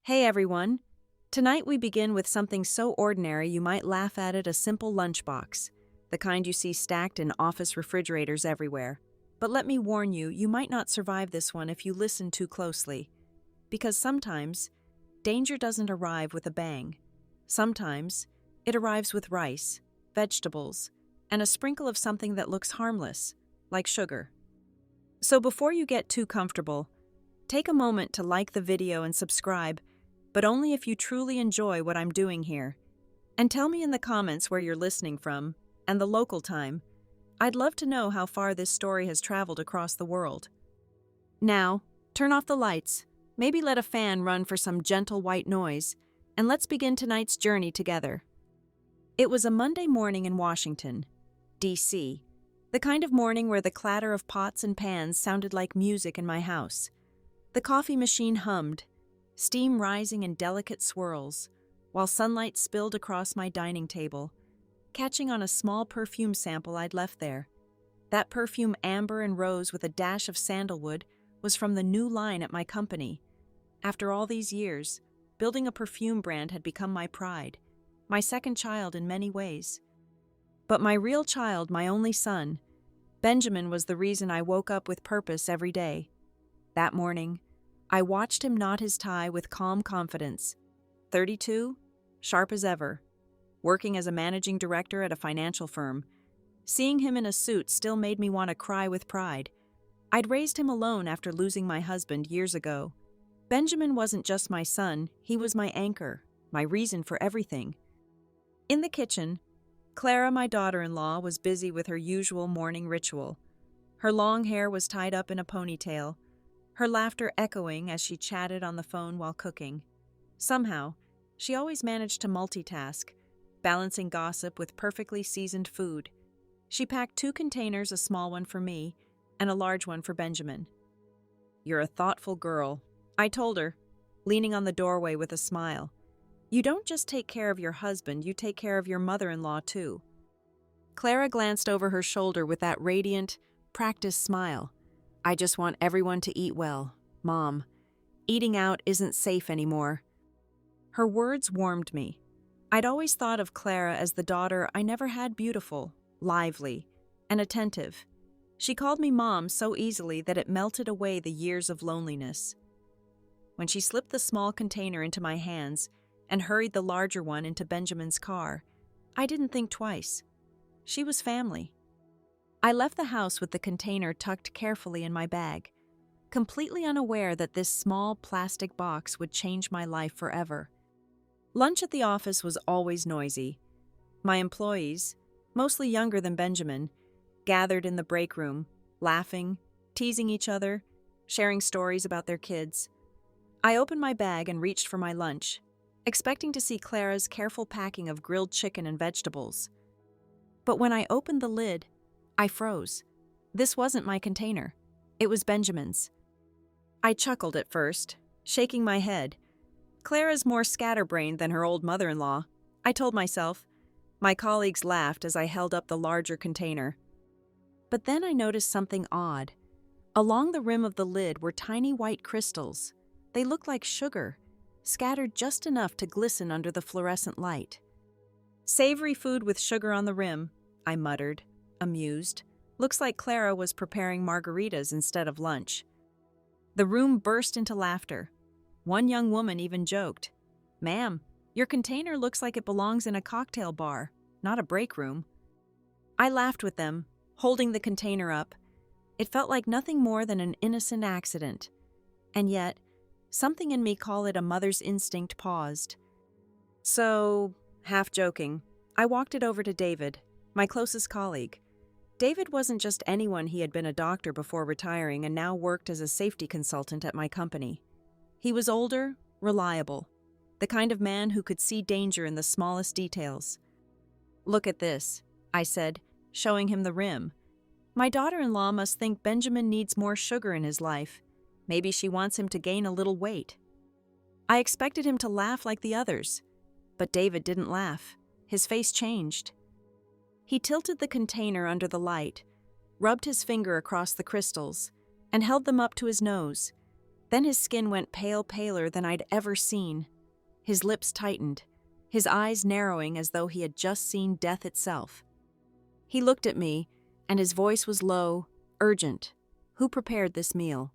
Hey everyone! Tonight we begin with something so ordinary you might laugh at it, a simple lunchbox, the kind you see stacked in office refrigerators everywhere. But let me warn you, you might not survive this one if you listen too closely. Because sometimes, danger doesn't arrive with a bang. Sometimes, it arrives with rice, vegetables, and a sprinkle of something that looks harmless, like sugar. So before you get too comfortable, take a moment to like the video and subscribe, but only if you truly enjoy what I'm doing here. And tell me in the comments where you're listening from, and the local time. I'd love to know how far this story has traveled across the world. Now, turn off the lights, maybe let a fan run for some gentle white noise, and let's begin tonight's journey together. It was a Monday morning in Washington, D.C., the kind of morning where the clatter of pots and pans sounded like music in my house. The coffee machine hummed, steam rising in delicate swirls, while sunlight spilled across my dining table, catching on a small perfume sample I'd left there. That perfume, amber and rose with a dash of sandalwood, was from the new line at my company. After all these years, building a perfume brand had become my pride, my second child in many ways. But my real child, my only son, Benjamin, was the reason I woke up with purpose every day. That morning, I watched him knot his tie with calm confidence. 32, sharp as ever, working as a managing director at a financial firm. Seeing him in a suit still made me want to cry with pride. I'd raised him alone after losing my husband years ago. Benjamin wasn't just my son, he was my anchor, my reason for everything. In the kitchen, Clara, my daughter-in-law, was busy with her usual morning ritual. Her long hair was tied up in a ponytail, her laughter echoing as she chatted on the phone while cooking. Somehow, she always managed to multitask, balancing gossip with perfectly seasoned food. She packed 2 containers, a small one for me and a large one for Benjamin. "You're a thoughtful girl," I told her, leaning on the doorway with a smile. "You don't just take care of your husband, you take care of your mother-in-law too." Clara glanced over her shoulder with that radiant, practiced smile. "I just want everyone to eat well, Mom. Eating out isn't safe anymore." Her words warmed me. I'd always thought of Clara as the daughter I never had, beautiful, lively, and attentive. She called me Mom so easily that it melted away the years of loneliness. When she slipped the small container into my hands and hurried the larger one into Benjamin's car, I didn't think twice. She was family. I left the house with the container tucked carefully in my bag, completely unaware that this small plastic box would change my life forever. Lunch at the office was always noisy. My employees, mostly younger than Benjamin, gathered in the break room, laughing, teasing each other, sharing stories about their kids. I opened my bag and reached for my lunch, expecting to see Clara's careful packing of grilled chicken and vegetables. But when I opened the lid, I froze. This wasn't my container. It was Benjamin's. I chuckled at first, shaking my head. Clara's more scatterbrained than her old mother-in-law, I told myself. My colleagues laughed as I held up the larger container. But then I noticed something odd. Along the rim of the lid were tiny white crystals. They looked like sugar, scattered just enough to glisten under the fluorescent light. "Savory food with sugar on the rim," I muttered, amused. Looks like Clara was preparing margaritas instead of lunch. The room burst into laughter. One young woman even joked, "Ma'am, your container looks like it belongs in a cocktail bar, not a break room." I laughed with them, holding the container up. It felt like nothing more than an innocent accident. And yet, something in me, call it a mother's instinct, paused. So, half joking, I walked it over to David, my closest colleague. David wasn't just anyone. He had been a doctor before retiring and now worked as a safety consultant at my company. He was older, reliable, the kind of man who could see danger in the smallest details. "Look at this," I said, showing him the rim. "My daughter-in-law must think Benjamin needs more sugar in his life. Maybe she wants him to gain a little weight." I expected him to laugh like the others, but David didn't laugh. His face changed. He tilted the container under the light, rubbed his finger across the crystals, and held them up to his nose. Then his skin went paler than I'd ever seen. His lips tightened, his eyes narrowing as though he had just seen death itself. He looked at me, and his voice was low, urgent. "Who prepared this meal?"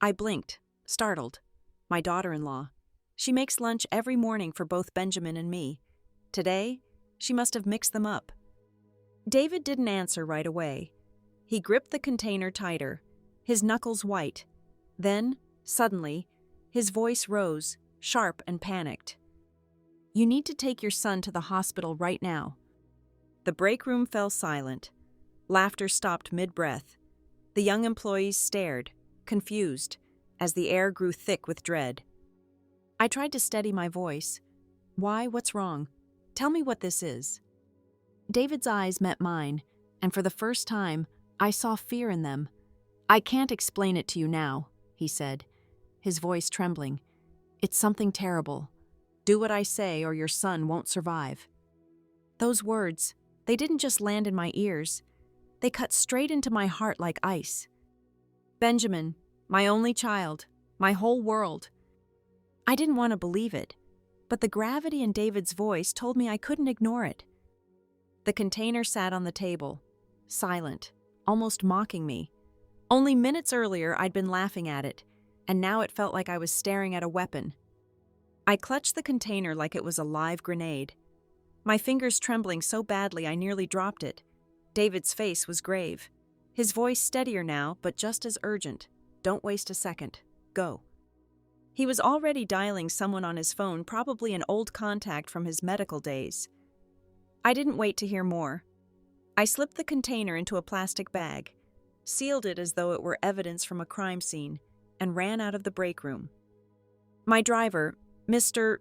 I blinked, startled. My daughter-in-law. She makes lunch every morning for both Benjamin and me. Today, she must have mixed them up. David didn't answer right away. He gripped the container tighter, his knuckles white. Then, suddenly, his voice rose, sharp and panicked. "You need to take your son to the hospital right now." The break room fell silent. Laughter stopped mid-breath. The young employees stared, confused, as the air grew thick with dread. I tried to steady my voice. "Why? What's wrong? Tell me what this is." David's eyes met mine, and for the first time, I saw fear in them. "I can't explain it to you now," he said, his voice trembling. "It's something terrible. Do what I say or your son won't survive." Those words, they didn't just land in my ears. They cut straight into my heart like ice. Benjamin, my only child, my whole world. I didn't want to believe it, but the gravity in David's voice told me I couldn't ignore it. The container sat on the table, silent, almost mocking me. Only minutes earlier I'd been laughing at it, and now it felt like I was staring at a weapon. I clutched the container like it was a live grenade, my fingers trembling so badly I nearly dropped it. David's face was grave, his voice steadier now, but just as urgent. "Don't waste a second. Go." He was already dialing someone on his phone, probably an old contact from his medical days. I didn't wait to hear more. I slipped the container into a plastic bag, sealed it as though it were evidence from a crime scene, and ran out of the break room. My driver, Mr.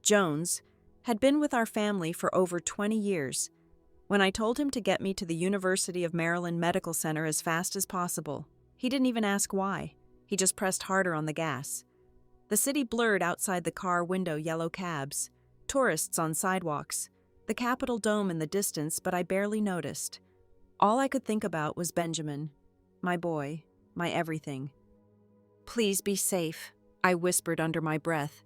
Jones, had been with our family for over 20 years. When I told him to get me to the University of Maryland Medical Center as fast as possible, he didn't even ask why. He just pressed harder on the gas. The city blurred outside the car window, yellow cabs, tourists on sidewalks, the Capitol dome in the distance, but I barely noticed. All I could think about was Benjamin, my boy, my everything. "Please be safe," I whispered under my breath,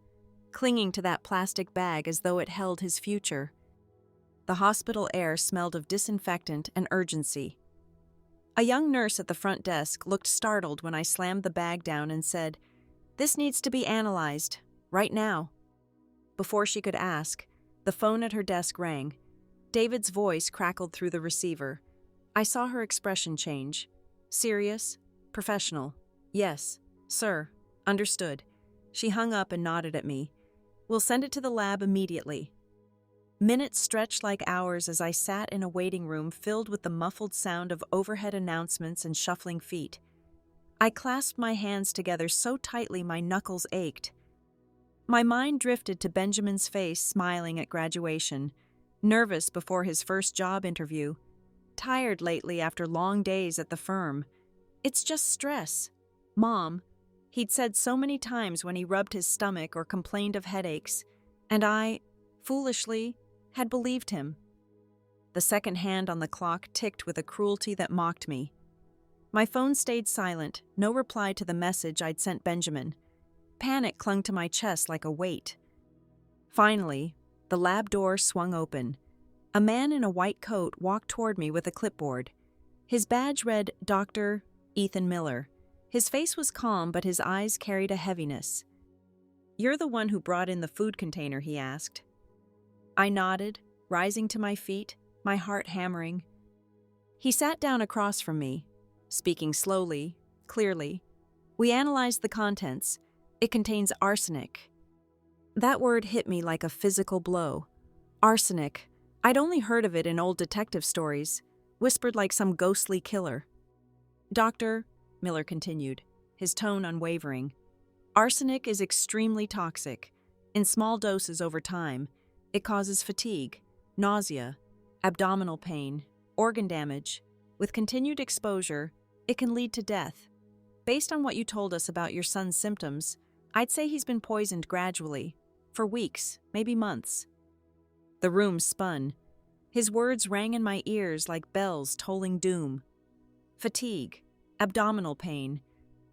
clinging to that plastic bag as though it held his future. The hospital air smelled of disinfectant and urgency. A young nurse at the front desk looked startled when I slammed the bag down and said, "This needs to be analyzed, right now." Before she could ask, the phone at her desk rang. David's voice crackled through the receiver. I saw her expression change. Serious, professional. "Yes, sir, understood." She hung up and nodded at me. "We'll send it to the lab immediately." Minutes stretched like hours as I sat in a waiting room filled with the muffled sound of overhead announcements and shuffling feet. I clasped my hands together so tightly my knuckles ached. My mind drifted to Benjamin's face smiling at graduation, nervous before his first job interview, tired lately after long days at the firm. "It's just stress, Mom," he'd said so many times when he rubbed his stomach or complained of headaches, and I, foolishly, had believed him. The second hand on the clock ticked with a cruelty that mocked me. My phone stayed silent, no reply to the message I'd sent Benjamin. Panic clung to my chest like a weight. Finally, the lab door swung open. A man in a white coat walked toward me with a clipboard. His badge read Dr. Ethan Miller. His face was calm, but his eyes carried a heaviness. "You're the one who brought in the food container?" he asked. I nodded, rising to my feet, my heart hammering. He sat down across from me, speaking slowly, clearly. "We analyzed the contents. It contains arsenic." That word hit me like a physical blow. Arsenic. I'd only heard of it in old detective stories, whispered like some ghostly killer. "Doctor," Miller continued, his tone unwavering, "arsenic is extremely toxic. In small doses over time, it causes fatigue, nausea, abdominal pain, organ damage. With continued exposure, it can lead to death. Based on what you told us about your son's symptoms, I'd say he's been poisoned gradually, for weeks, maybe months." The room spun. His words rang in my ears like bells tolling doom. Fatigue, abdominal pain.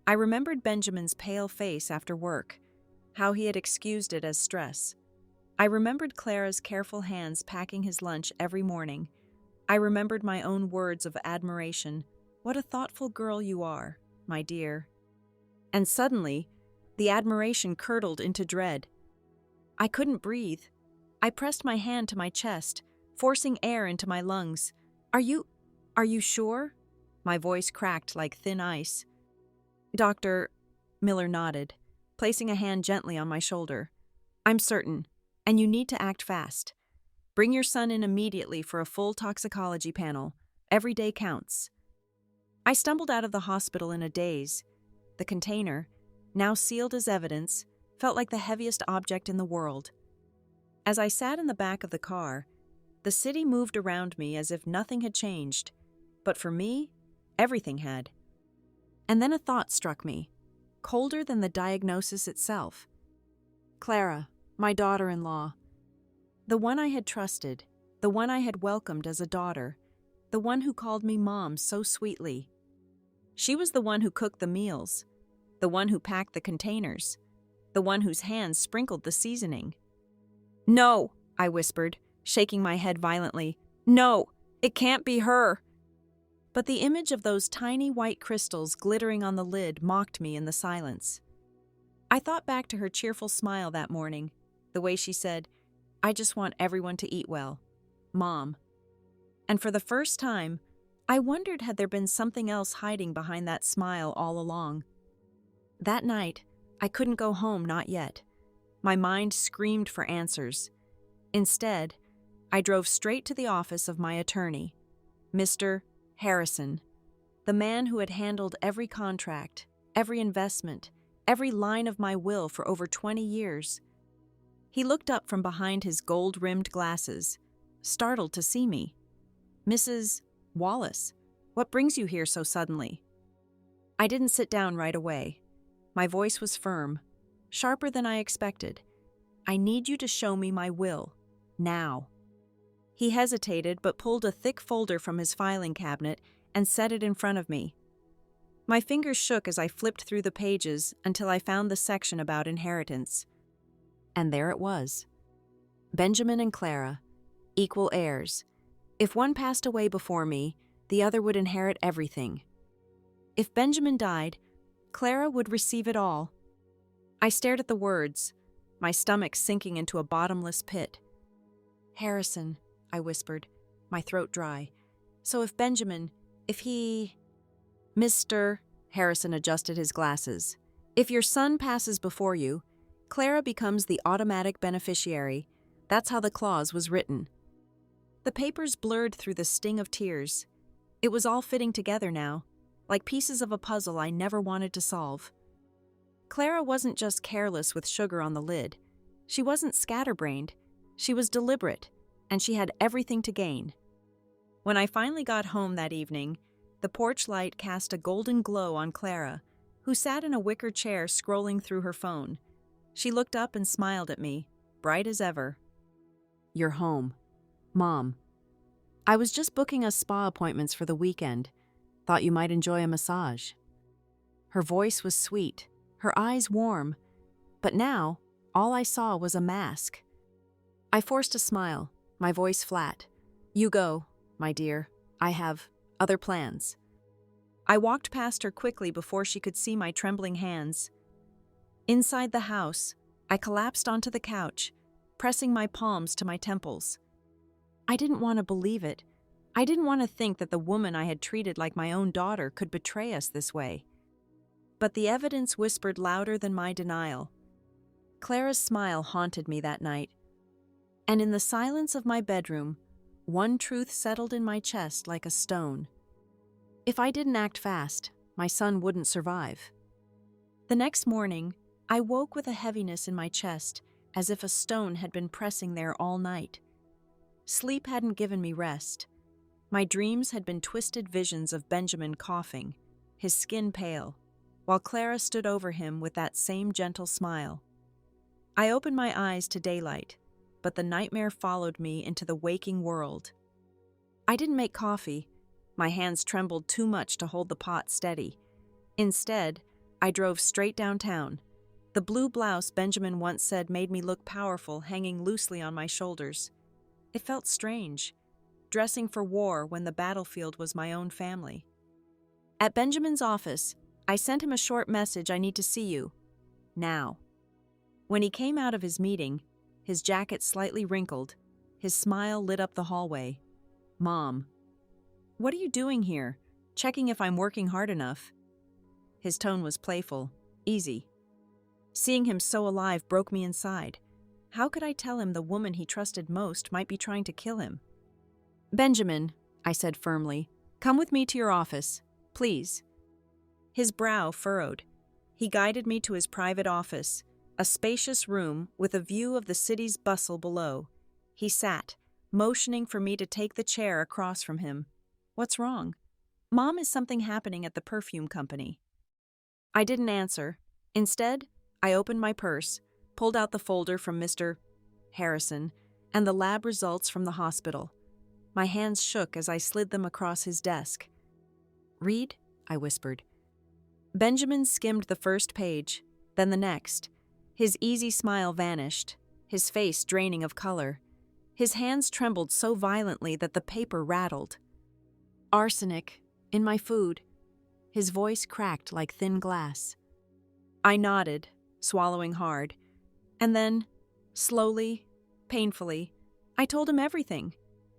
I remembered Benjamin's pale face after work, how he had excused it as stress. I remembered Clara's careful hands packing his lunch every morning. I remembered my own words of admiration. What a thoughtful girl you are, my dear. And suddenly, the admiration curdled into dread. I couldn't breathe. I pressed my hand to my chest, forcing air into my lungs. Are you sure? My voice cracked like thin ice. Doctor, Miller nodded, placing a hand gently on my shoulder. I'm certain, and you need to act fast. Bring your son in immediately for a full toxicology panel. Every day counts. I stumbled out of the hospital in a daze. The container, now sealed as evidence, felt like the heaviest object in the world. As I sat in the back of the car, the city moved around me as if nothing had changed. But for me, everything had. And then a thought struck me, colder than the diagnosis itself. Clara, my daughter-in-law. The one I had trusted, the one I had welcomed as a daughter, the one who called me Mom so sweetly. She was the one who cooked the meals, the one who packed the containers, the one whose hands sprinkled the seasoning. No, I whispered, shaking my head violently. No, it can't be her. But the image of those tiny white crystals glittering on the lid mocked me in the silence. I thought back to her cheerful smile that morning, the way she said, I just want everyone to eat well. Mom. And for the first time, I wondered had there been something else hiding behind that smile all along. That night, I couldn't go home, not yet. My mind screamed for answers. Instead, I drove straight to the office of my attorney, Mr. Harrison, the man who had handled every contract, every investment, every line of my will for over 20 years. He looked up from behind his gold-rimmed glasses, startled to see me. Mrs. Wallace, what brings you here so suddenly? I didn't sit down right away. My voice was firm, sharper than I expected. I need you to show me my will, now. He hesitated but pulled a thick folder from his filing cabinet and set it in front of me. My fingers shook as I flipped through the pages until I found the section about inheritance. And there it was. Benjamin and Clara, equal heirs. If one passed away before me, the other would inherit everything. If Benjamin died, Clara would receive it all. I stared at the words, my stomach sinking into a bottomless pit. Harrison, I whispered, my throat dry. So if Benjamin, if he... Mr. Harrison adjusted his glasses. If your son passes before you, Clara becomes the automatic beneficiary. That's how the clause was written. The papers blurred through the sting of tears. It was all fitting together now, like pieces of a puzzle I never wanted to solve. Clara wasn't just careless with sugar on the lid. She wasn't scatterbrained. She was deliberate, and she had everything to gain. When I finally got home that evening, the porch light cast a golden glow on Clara, who sat in a wicker chair scrolling through her phone. She looked up and smiled at me, bright as ever. You're home. Mom. I was just booking us spa appointments for the weekend. Thought you might enjoy a massage. Her voice was sweet, her eyes warm, but now all I saw was a mask. I forced a smile, my voice flat. You go, my dear. I have other plans. I walked past her quickly before she could see my trembling hands. Inside the house, I collapsed onto the couch, pressing my palms to my temples. I didn't want to believe it. I didn't want to think that the woman I had treated like my own daughter could betray us this way. But the evidence whispered louder than my denial. Clara's smile haunted me that night. And in the silence of my bedroom, one truth settled in my chest like a stone. If I didn't act fast, my son wouldn't survive. The next morning, I woke with a heaviness in my chest, as if a stone had been pressing there all night. Sleep hadn't given me rest. My dreams had been twisted visions of Benjamin coughing, his skin pale, while Clara stood over him with that same gentle smile. I opened my eyes to daylight, but the nightmare followed me into the waking world. I didn't make coffee. My hands trembled too much to hold the pot steady. Instead, I drove straight downtown. The blue blouse Benjamin once said made me look powerful, hanging loosely on my shoulders. It felt strange, dressing for war when the battlefield was my own family. At Benjamin's office, I sent him a short message: "I need to see you. Now." When he came out of his meeting, his jacket slightly wrinkled, his smile lit up the hallway. "Mom, what are you doing here? Checking if I'm working hard enough?" His tone was playful, easy. Seeing him so alive broke me inside. How could I tell him the woman he trusted most might be trying to kill him? "Benjamin," I said firmly, "come with me to your office, please." His brow furrowed. He guided me to his private office, a spacious room with a view of the city's bustle below. He sat, motioning for me to take the chair across from him. "What's wrong?" "Mom, is something happening at the perfume company?" I didn't answer. Instead, I opened my purse, pulled out the folder from Mr. Harrison, and the lab results from the hospital. My hands shook as I slid them across his desk. "Read," I whispered. Benjamin skimmed the first page, then the next. His easy smile vanished, his face draining of color. His hands trembled so violently that the paper rattled. "Arsenic, in my food." His voice cracked like thin glass. I nodded, swallowing hard. And then, slowly, painfully, I told him everything.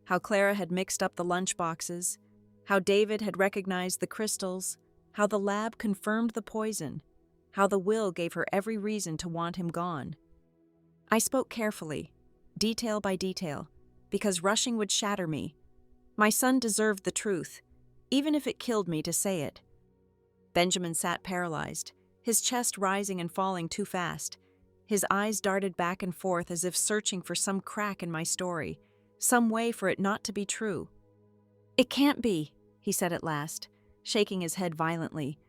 How Clara had mixed up the lunchboxes, how David had recognized the crystals, how the lab confirmed the poison, how the will gave her every reason to want him gone. I spoke carefully, detail by detail, because rushing would shatter me. My son deserved the truth, even if it killed me to say it. Benjamin sat paralyzed, his chest rising and falling too fast. His eyes darted back and forth as if searching for some crack in my story, some way for it not to be true. "It can't be," he said at last, shaking his head violently.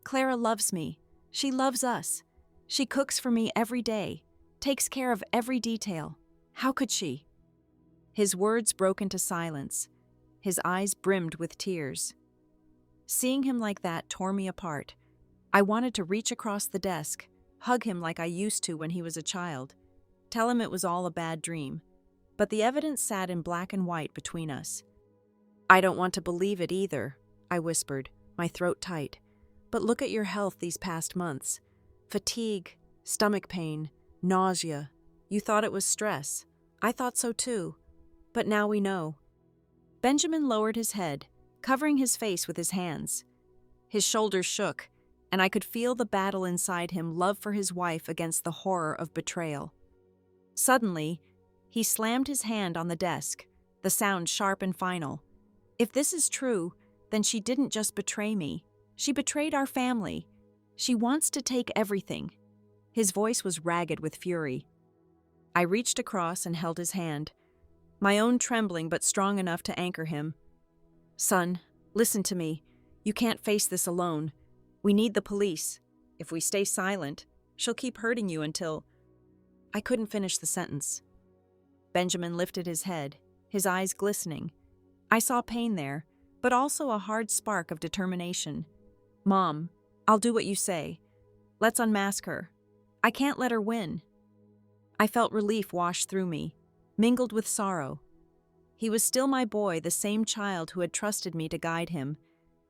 "Clara loves me. She loves us. She cooks for me every day, takes care of every detail. How could she?" His words broke into silence. His eyes brimmed with tears. Seeing him like that tore me apart. I wanted to reach across the desk, hug him like I used to when he was a child, tell him it was all a bad dream. But the evidence sat in black and white between us. "I don't want to believe it either," I whispered, my throat tight. "But look at your health these past months. Fatigue, stomach pain, nausea. You thought it was stress. I thought so too. But now we know." Benjamin lowered his head, covering his face with his hands. His shoulders shook, and I could feel the battle inside him, love for his wife against the horror of betrayal. Suddenly, he slammed his hand on the desk, the sound sharp and final. "If this is true, then she didn't just betray me. She betrayed our family. She wants to take everything." His voice was ragged with fury. I reached across and held his hand, my own trembling but strong enough to anchor him. "Son, listen to me. You can't face this alone. We need the police. If we stay silent, she'll keep hurting you until—" I couldn't finish the sentence. Benjamin lifted his head, his eyes glistening. I saw pain there, but also a hard spark of determination. "Mom, I'll do what you say. Let's unmask her. I can't let her win." I felt relief wash through me, mingled with sorrow. He was still my boy, the same child who had trusted me to guide him,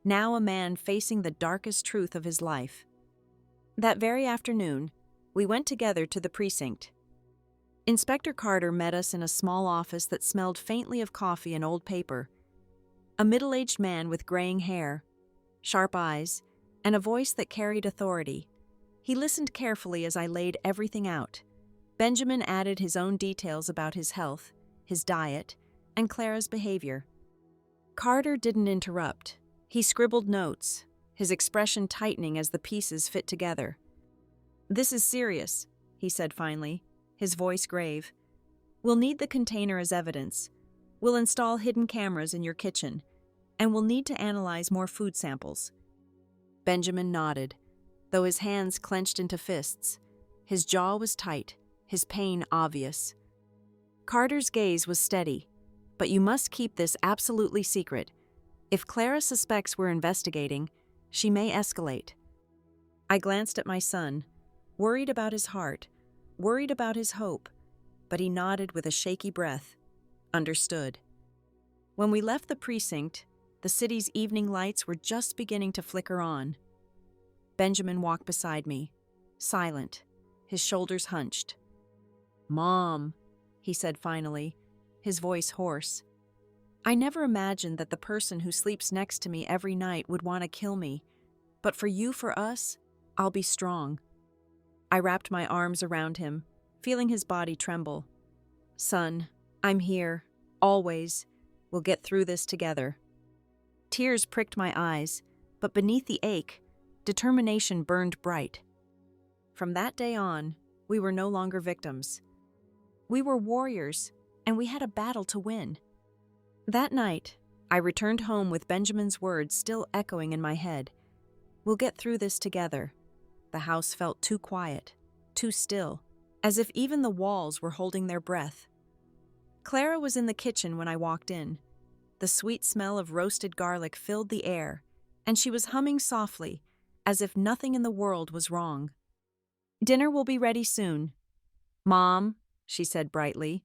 now a man facing the darkest truth of his life. That very afternoon, we went together to the precinct. Inspector Carter met us in a small office that smelled faintly of coffee and old paper. A middle-aged man with graying hair, sharp eyes, and a voice that carried authority. He listened carefully as I laid everything out. Benjamin added his own details about his health, his diet, and Clara's behavior. Carter didn't interrupt. He scribbled notes, his expression tightening as the pieces fit together. "This is serious," he said finally, his voice grave. "We'll need the container as evidence. We'll install hidden cameras in your kitchen, and we'll need to analyze more food samples." Benjamin nodded, though his hands clenched into fists. His jaw was tight, his pain obvious. Carter's gaze was steady. "But you must keep this absolutely secret. If Clara suspects we're investigating, she may escalate." I glanced at my son, worried about his heart, worried about his hope, but he nodded with a shaky breath. Understood. When we left the precinct, the city's evening lights were just beginning to flicker on. Benjamin walked beside me, silent, his shoulders hunched. "Mom," he said finally, his voice hoarse. I never imagined that the person who sleeps next to me every night would want to kill me, but for you, for us, I'll be strong. I wrapped my arms around him, feeling his body tremble. "Son, I'm here, always. We'll get through this together." Tears pricked my eyes, but beneath the ache, determination burned bright. From that day on, we were no longer victims. We were warriors, and we had a battle to win. That night, I returned home with Benjamin's words still echoing in my head. "We'll get through this together." The house felt too quiet, too still, as if even the walls were holding their breath. Clara was in the kitchen when I walked in. The sweet smell of roasted garlic filled the air, and she was humming softly, as if nothing in the world was wrong. "Dinner will be ready soon." "Mom," she said brightly,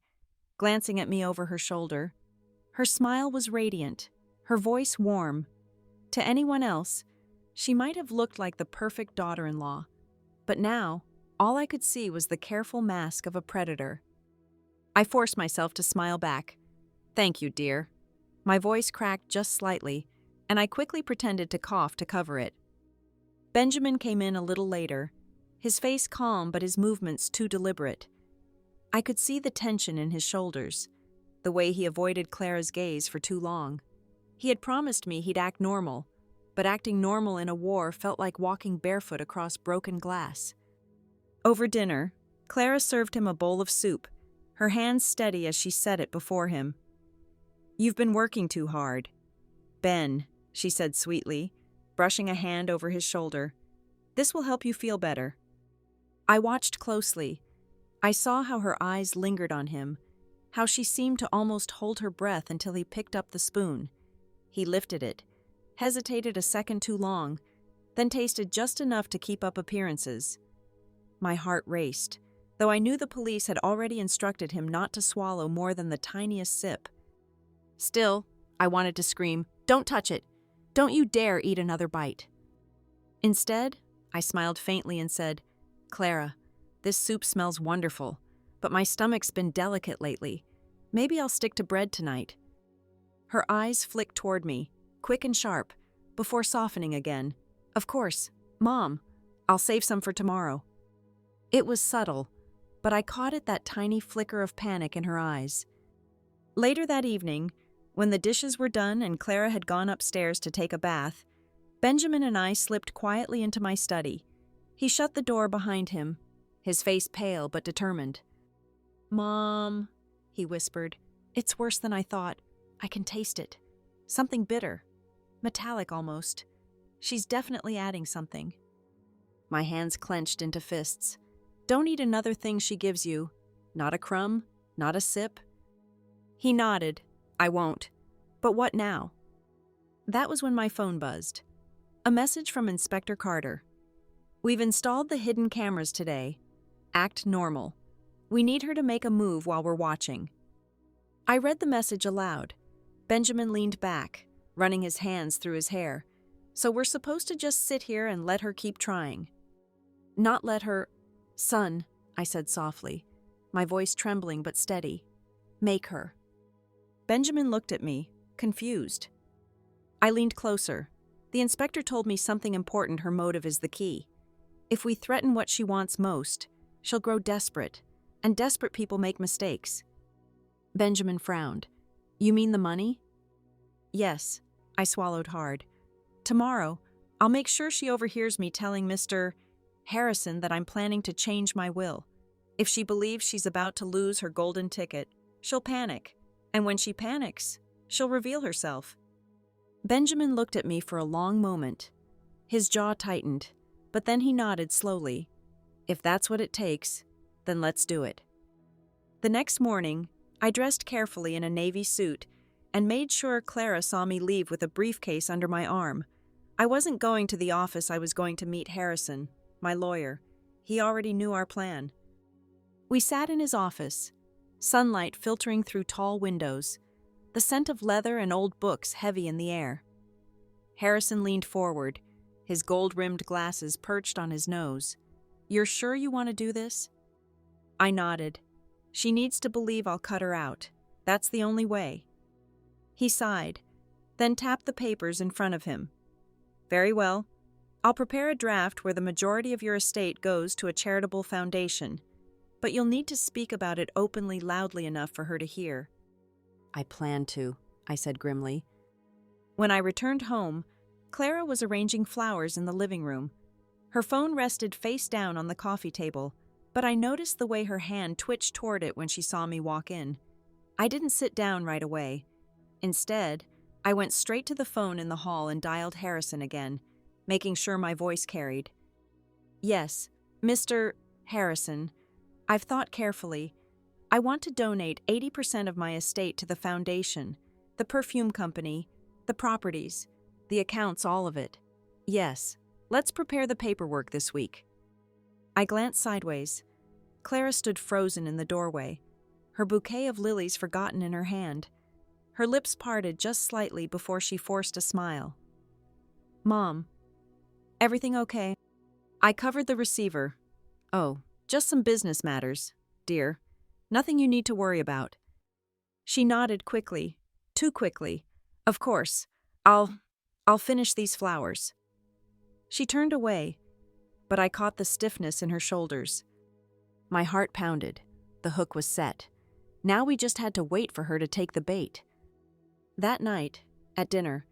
glancing at me over her shoulder. Her smile was radiant, her voice warm. To anyone else, she might have looked like the perfect daughter-in-law, but now, all I could see was the careful mask of a predator. I forced myself to smile back. "Thank you, dear." My voice cracked just slightly, and I quickly pretended to cough to cover it. Benjamin came in a little later, his face calm but his movements too deliberate. I could see the tension in his shoulders, the way he avoided Clara's gaze for too long. He had promised me he'd act normal, but acting normal in a war felt like walking barefoot across broken glass. Over dinner, Clara served him a bowl of soup, her hands steady as she set it before him. "You've been working too hard." "Ben," she said sweetly, brushing a hand over his shoulder. "This will help you feel better." I watched closely. I saw how her eyes lingered on him, how she seemed to almost hold her breath until he picked up the spoon. He lifted it, hesitated a second too long, then tasted just enough to keep up appearances. My heart raced, though I knew the police had already instructed him not to swallow more than the tiniest sip. Still, I wanted to scream, "Don't touch it! Don't you dare eat another bite!" Instead, I smiled faintly and said, "Clara, this soup smells wonderful, but my stomach's been delicate lately. Maybe I'll stick to bread tonight." Her eyes flicked toward me, quick and sharp, before softening again. "Of course, Mom. I'll save some for tomorrow." It was subtle, but I caught at that tiny flicker of panic in her eyes. Later that evening, when the dishes were done and Clara had gone upstairs to take a bath, Benjamin and I slipped quietly into my study. He shut the door behind him, his face pale but determined. "Mom," he whispered, "it's worse than I thought. I can taste it. Something bitter. Metallic almost. She's definitely adding something." My hands clenched into fists. "Don't eat another thing she gives you. Not a crumb, not a sip." He nodded. "I won't. But what now?" That was when my phone buzzed. A message from Inspector Carter. "We've installed the hidden cameras today. Act normal. We need her to make a move while we're watching." I read the message aloud. Benjamin leaned back, running his hands through his hair. "So we're supposed to just sit here and let her keep trying?" "Not let her—" "Son," I said softly, my voice trembling but steady. "Make her." Benjamin looked at me, confused. I leaned closer. The inspector told me something important. Her motive is the key. If we threaten what she wants most, she'll grow desperate, and desperate people make mistakes. Benjamin frowned. "You mean the money?" "Yes," I swallowed hard. "Tomorrow, I'll make sure she overhears me telling Mr. Harrison that I'm planning to change my will. If she believes she's about to lose her golden ticket, she'll panic. And when she panics, she'll reveal herself." Benjamin looked at me for a long moment. His jaw tightened, but then he nodded slowly. "If that's what it takes, then let's do it." The next morning, I dressed carefully in a navy suit and made sure Clara saw me leave with a briefcase under my arm. I wasn't going to the office, I was going to meet Harrison, my lawyer. He already knew our plan. We sat in his office, sunlight filtering through tall windows, the scent of leather and old books heavy in the air. Harrison leaned forward, his gold-rimmed glasses perched on his nose. "You're sure you want to do this?" I nodded. "She needs to believe I'll cut her out. That's the only way." He sighed, then tapped the papers in front of him. "Very well. I'll prepare a draft where the majority of your estate goes to a charitable foundation, but you'll need to speak about it openly, loudly enough for her to hear." "I plan to," I said grimly. When I returned home, Clara was arranging flowers in the living room. Her phone rested face down on the coffee table, but I noticed the way her hand twitched toward it when she saw me walk in. I didn't sit down right away. Instead, I went straight to the phone in the hall and dialed Harrison again, making sure my voice carried. "Yes, Mr. Harrison, I've thought carefully. I want to donate 80% of my estate to the foundation, the perfume company, the properties, the accounts, all of it. Yes, let's prepare the paperwork this week." I glanced sideways. Clara stood frozen in the doorway, her bouquet of lilies forgotten in her hand. Her lips parted just slightly before she forced a smile. "Mom, everything okay?" I covered the receiver. "Oh, just some business matters, dear. Nothing you need to worry about." She nodded quickly, too quickly. "Of course, I'll finish these flowers." She turned away, but I caught the stiffness in her shoulders. My heart pounded. The hook was set. Now we just had to wait for her to take the bait. That night, at dinner,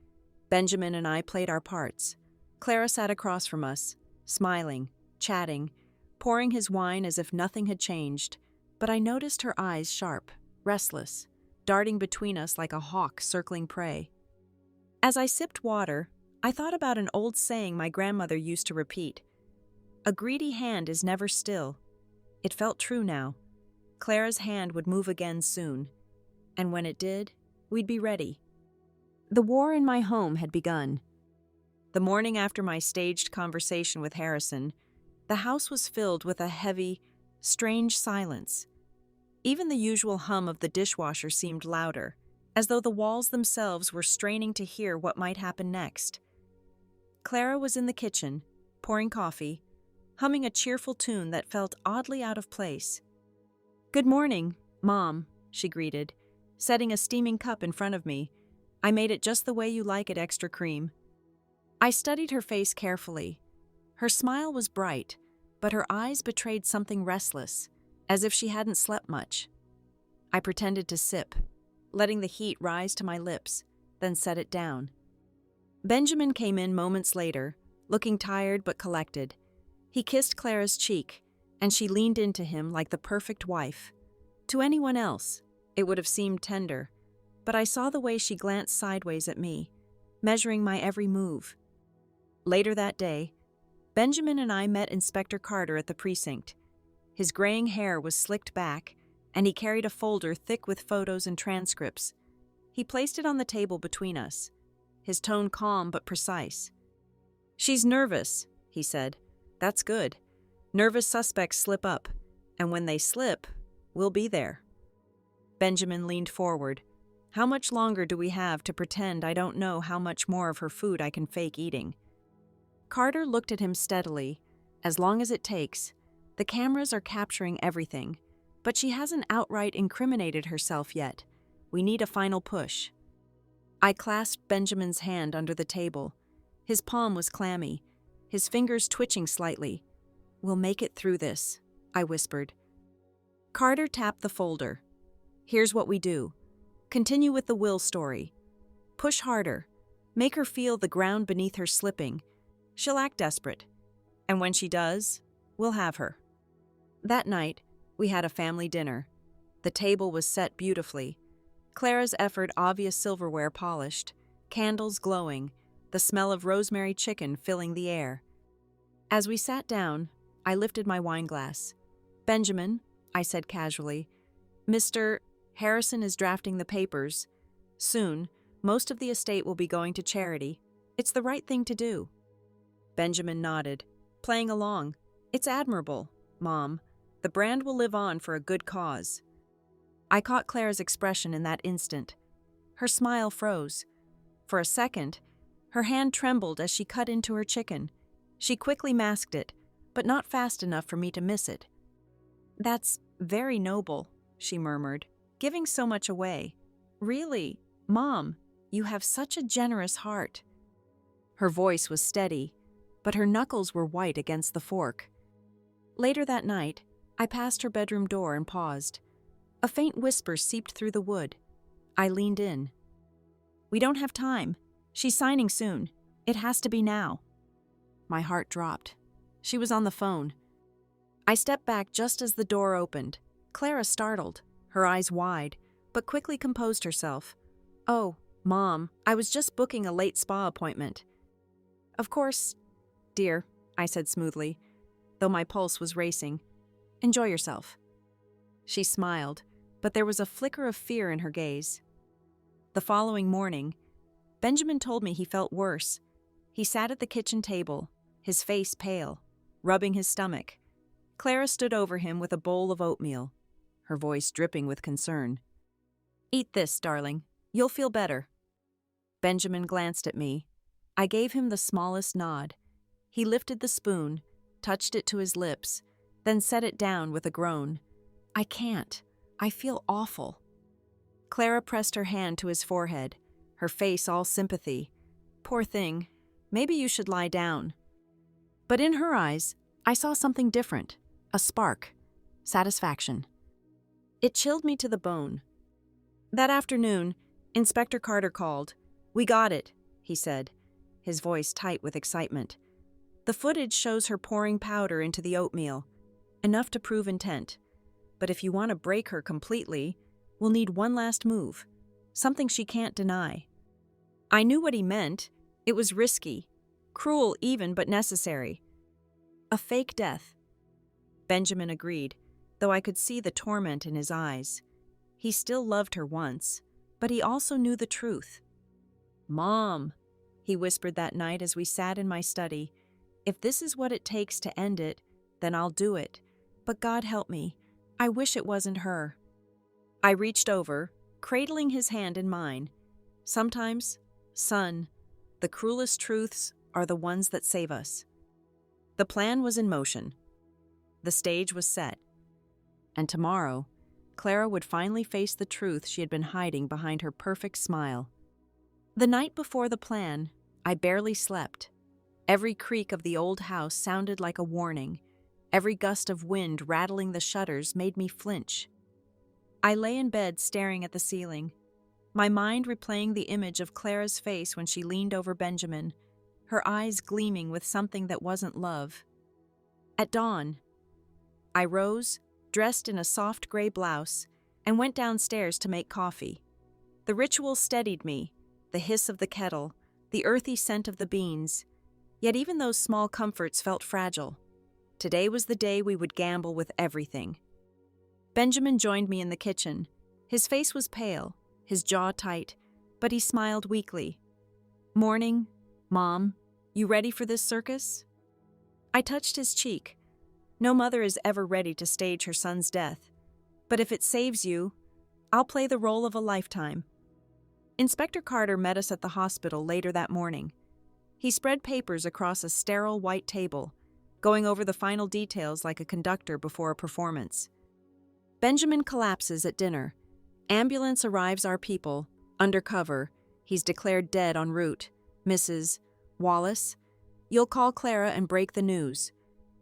Benjamin and I played our parts. Clara sat across from us, smiling, chatting, pouring his wine as if nothing had changed, but I noticed her eyes sharp, restless, darting between us like a hawk circling prey. As I sipped water, I thought about an old saying my grandmother used to repeat: "A greedy hand is never still." It felt true now. Clara's hand would move again soon, and when it did, we'd be ready. The war in my home had begun. The morning after my staged conversation with Harrison, the house was filled with a heavy, strange silence. Even the usual hum of the dishwasher seemed louder, as though the walls themselves were straining to hear what might happen next. Clara was in the kitchen, pouring coffee, humming a cheerful tune that felt oddly out of place. "Good morning, Mom," she greeted, setting a steaming cup in front of me. "I made it just the way you like it, extra cream." I studied her face carefully. Her smile was bright, but her eyes betrayed something restless, as if she hadn't slept much. I pretended to sip, letting the heat rise to my lips, then set it down. Benjamin came in moments later, looking tired but collected. He kissed Clara's cheek, and she leaned into him like the perfect wife. To anyone else, it would have seemed tender, but I saw the way she glanced sideways at me, measuring my every move. Later that day, Benjamin and I met Inspector Carter at the precinct. His graying hair was slicked back, and he carried a folder thick with photos and transcripts. He placed it on the table between us, his tone calm but precise. "She's nervous," he said. "That's good. Nervous suspects slip up, and when they slip, we'll be there." Benjamin leaned forward. "How much longer do we have to pretend I don't know how much more of her food I can fake eating?" Carter looked at him steadily. "As long as it takes. The cameras are capturing everything, but she hasn't outright incriminated herself yet. We need a final push." I clasped Benjamin's hand under the table. His palm was clammy, his fingers twitching slightly. "We'll make it through this," I whispered. Carter tapped the folder. "Here's what we do. Continue with the Will story. Push harder. Make her feel the ground beneath her slipping. She'll act desperate. And when she does, we'll have her." That night, we had a family dinner. The table was set beautifully. Clara's effort, obvious silverware polished, candles glowing, the smell of rosemary chicken filling the air. As we sat down, I lifted my wine glass. "Benjamin," I said casually, "Mr. Harrison is drafting the papers. Soon, most of the estate will be going to charity. It's the right thing to do. Benjamin nodded, playing along. It's admirable, Mom. The brand will live on for a good cause. I caught Clara's expression in that instant. Her smile froze. For a second, her hand trembled as she cut into her chicken. She quickly masked it, but not fast enough for me to miss it. That's very noble, she murmured, giving so much away. Really, Mom, you have such a generous heart. Her voice was steady, but her knuckles were white against the fork. Later that night, I passed her bedroom door and paused. A faint whisper seeped through the wood. I leaned in. We don't have time. She's signing soon. It has to be now. My heart dropped. She was on the phone. I stepped back just as the door opened. Clara startled, her eyes wide, but quickly composed herself. Oh, Mom, I was just booking a late spa appointment. Of course, dear, I said smoothly, though my pulse was racing. Enjoy yourself. She smiled, but there was a flicker of fear in her gaze. The following morning, Benjamin told me he felt worse. He sat at the kitchen table, his face pale, rubbing his stomach. Clara stood over him with a bowl of oatmeal, her voice dripping with concern. Eat this, darling. You'll feel better. Benjamin glanced at me. I gave him the smallest nod. He lifted the spoon, touched it to his lips, then set it down with a groan. I can't. I feel awful. Clara pressed her hand to his forehead, her face all sympathy. Poor thing. Maybe you should lie down. But in her eyes, I saw something different. A spark. Satisfaction. It chilled me to the bone. That afternoon, Inspector Carter called. We got it, he said, his voice tight with excitement. The footage shows her pouring powder into the oatmeal, enough to prove intent. But if you want to break her completely, we'll need one last move, something she can't deny. I knew what he meant. It was risky, cruel even, but necessary. A fake death. Benjamin agreed, though I could see the torment in his eyes. He still loved her once, but he also knew the truth. Mom, he whispered that night as we sat in my study, if this is what it takes to end it, then I'll do it. But God help me, I wish it wasn't her. I reached over, cradling his hand in mine. Sometimes, son, the cruelest truths are the ones that save us. The plan was in motion. The stage was set. And tomorrow, Clara would finally face the truth she had been hiding behind her perfect smile. The night before the plan, I barely slept. Every creak of the old house sounded like a warning. Every gust of wind rattling the shutters made me flinch. I lay in bed staring at the ceiling, my mind replaying the image of Clara's face when she leaned over Benjamin, her eyes gleaming with something that wasn't love. At dawn, I rose, dressed in a soft gray blouse, and went downstairs to make coffee. The ritual steadied me, the hiss of the kettle, the earthy scent of the beans. Yet even those small comforts felt fragile. Today was the day we would gamble with everything. Benjamin joined me in the kitchen. His face was pale, his jaw tight, but he smiled weakly. Morning, Mom. You ready for this circus? I touched his cheek. No mother is ever ready to stage her son's death. But if it saves you, I'll play the role of a lifetime. Inspector Carter met us at the hospital later that morning. He spread papers across a sterile white table, going over the final details like a conductor before a performance. Benjamin collapses at dinner. Ambulance arrives our people. Undercover. He's declared dead en route. Mrs. Wallace, you'll call Clara and break the news.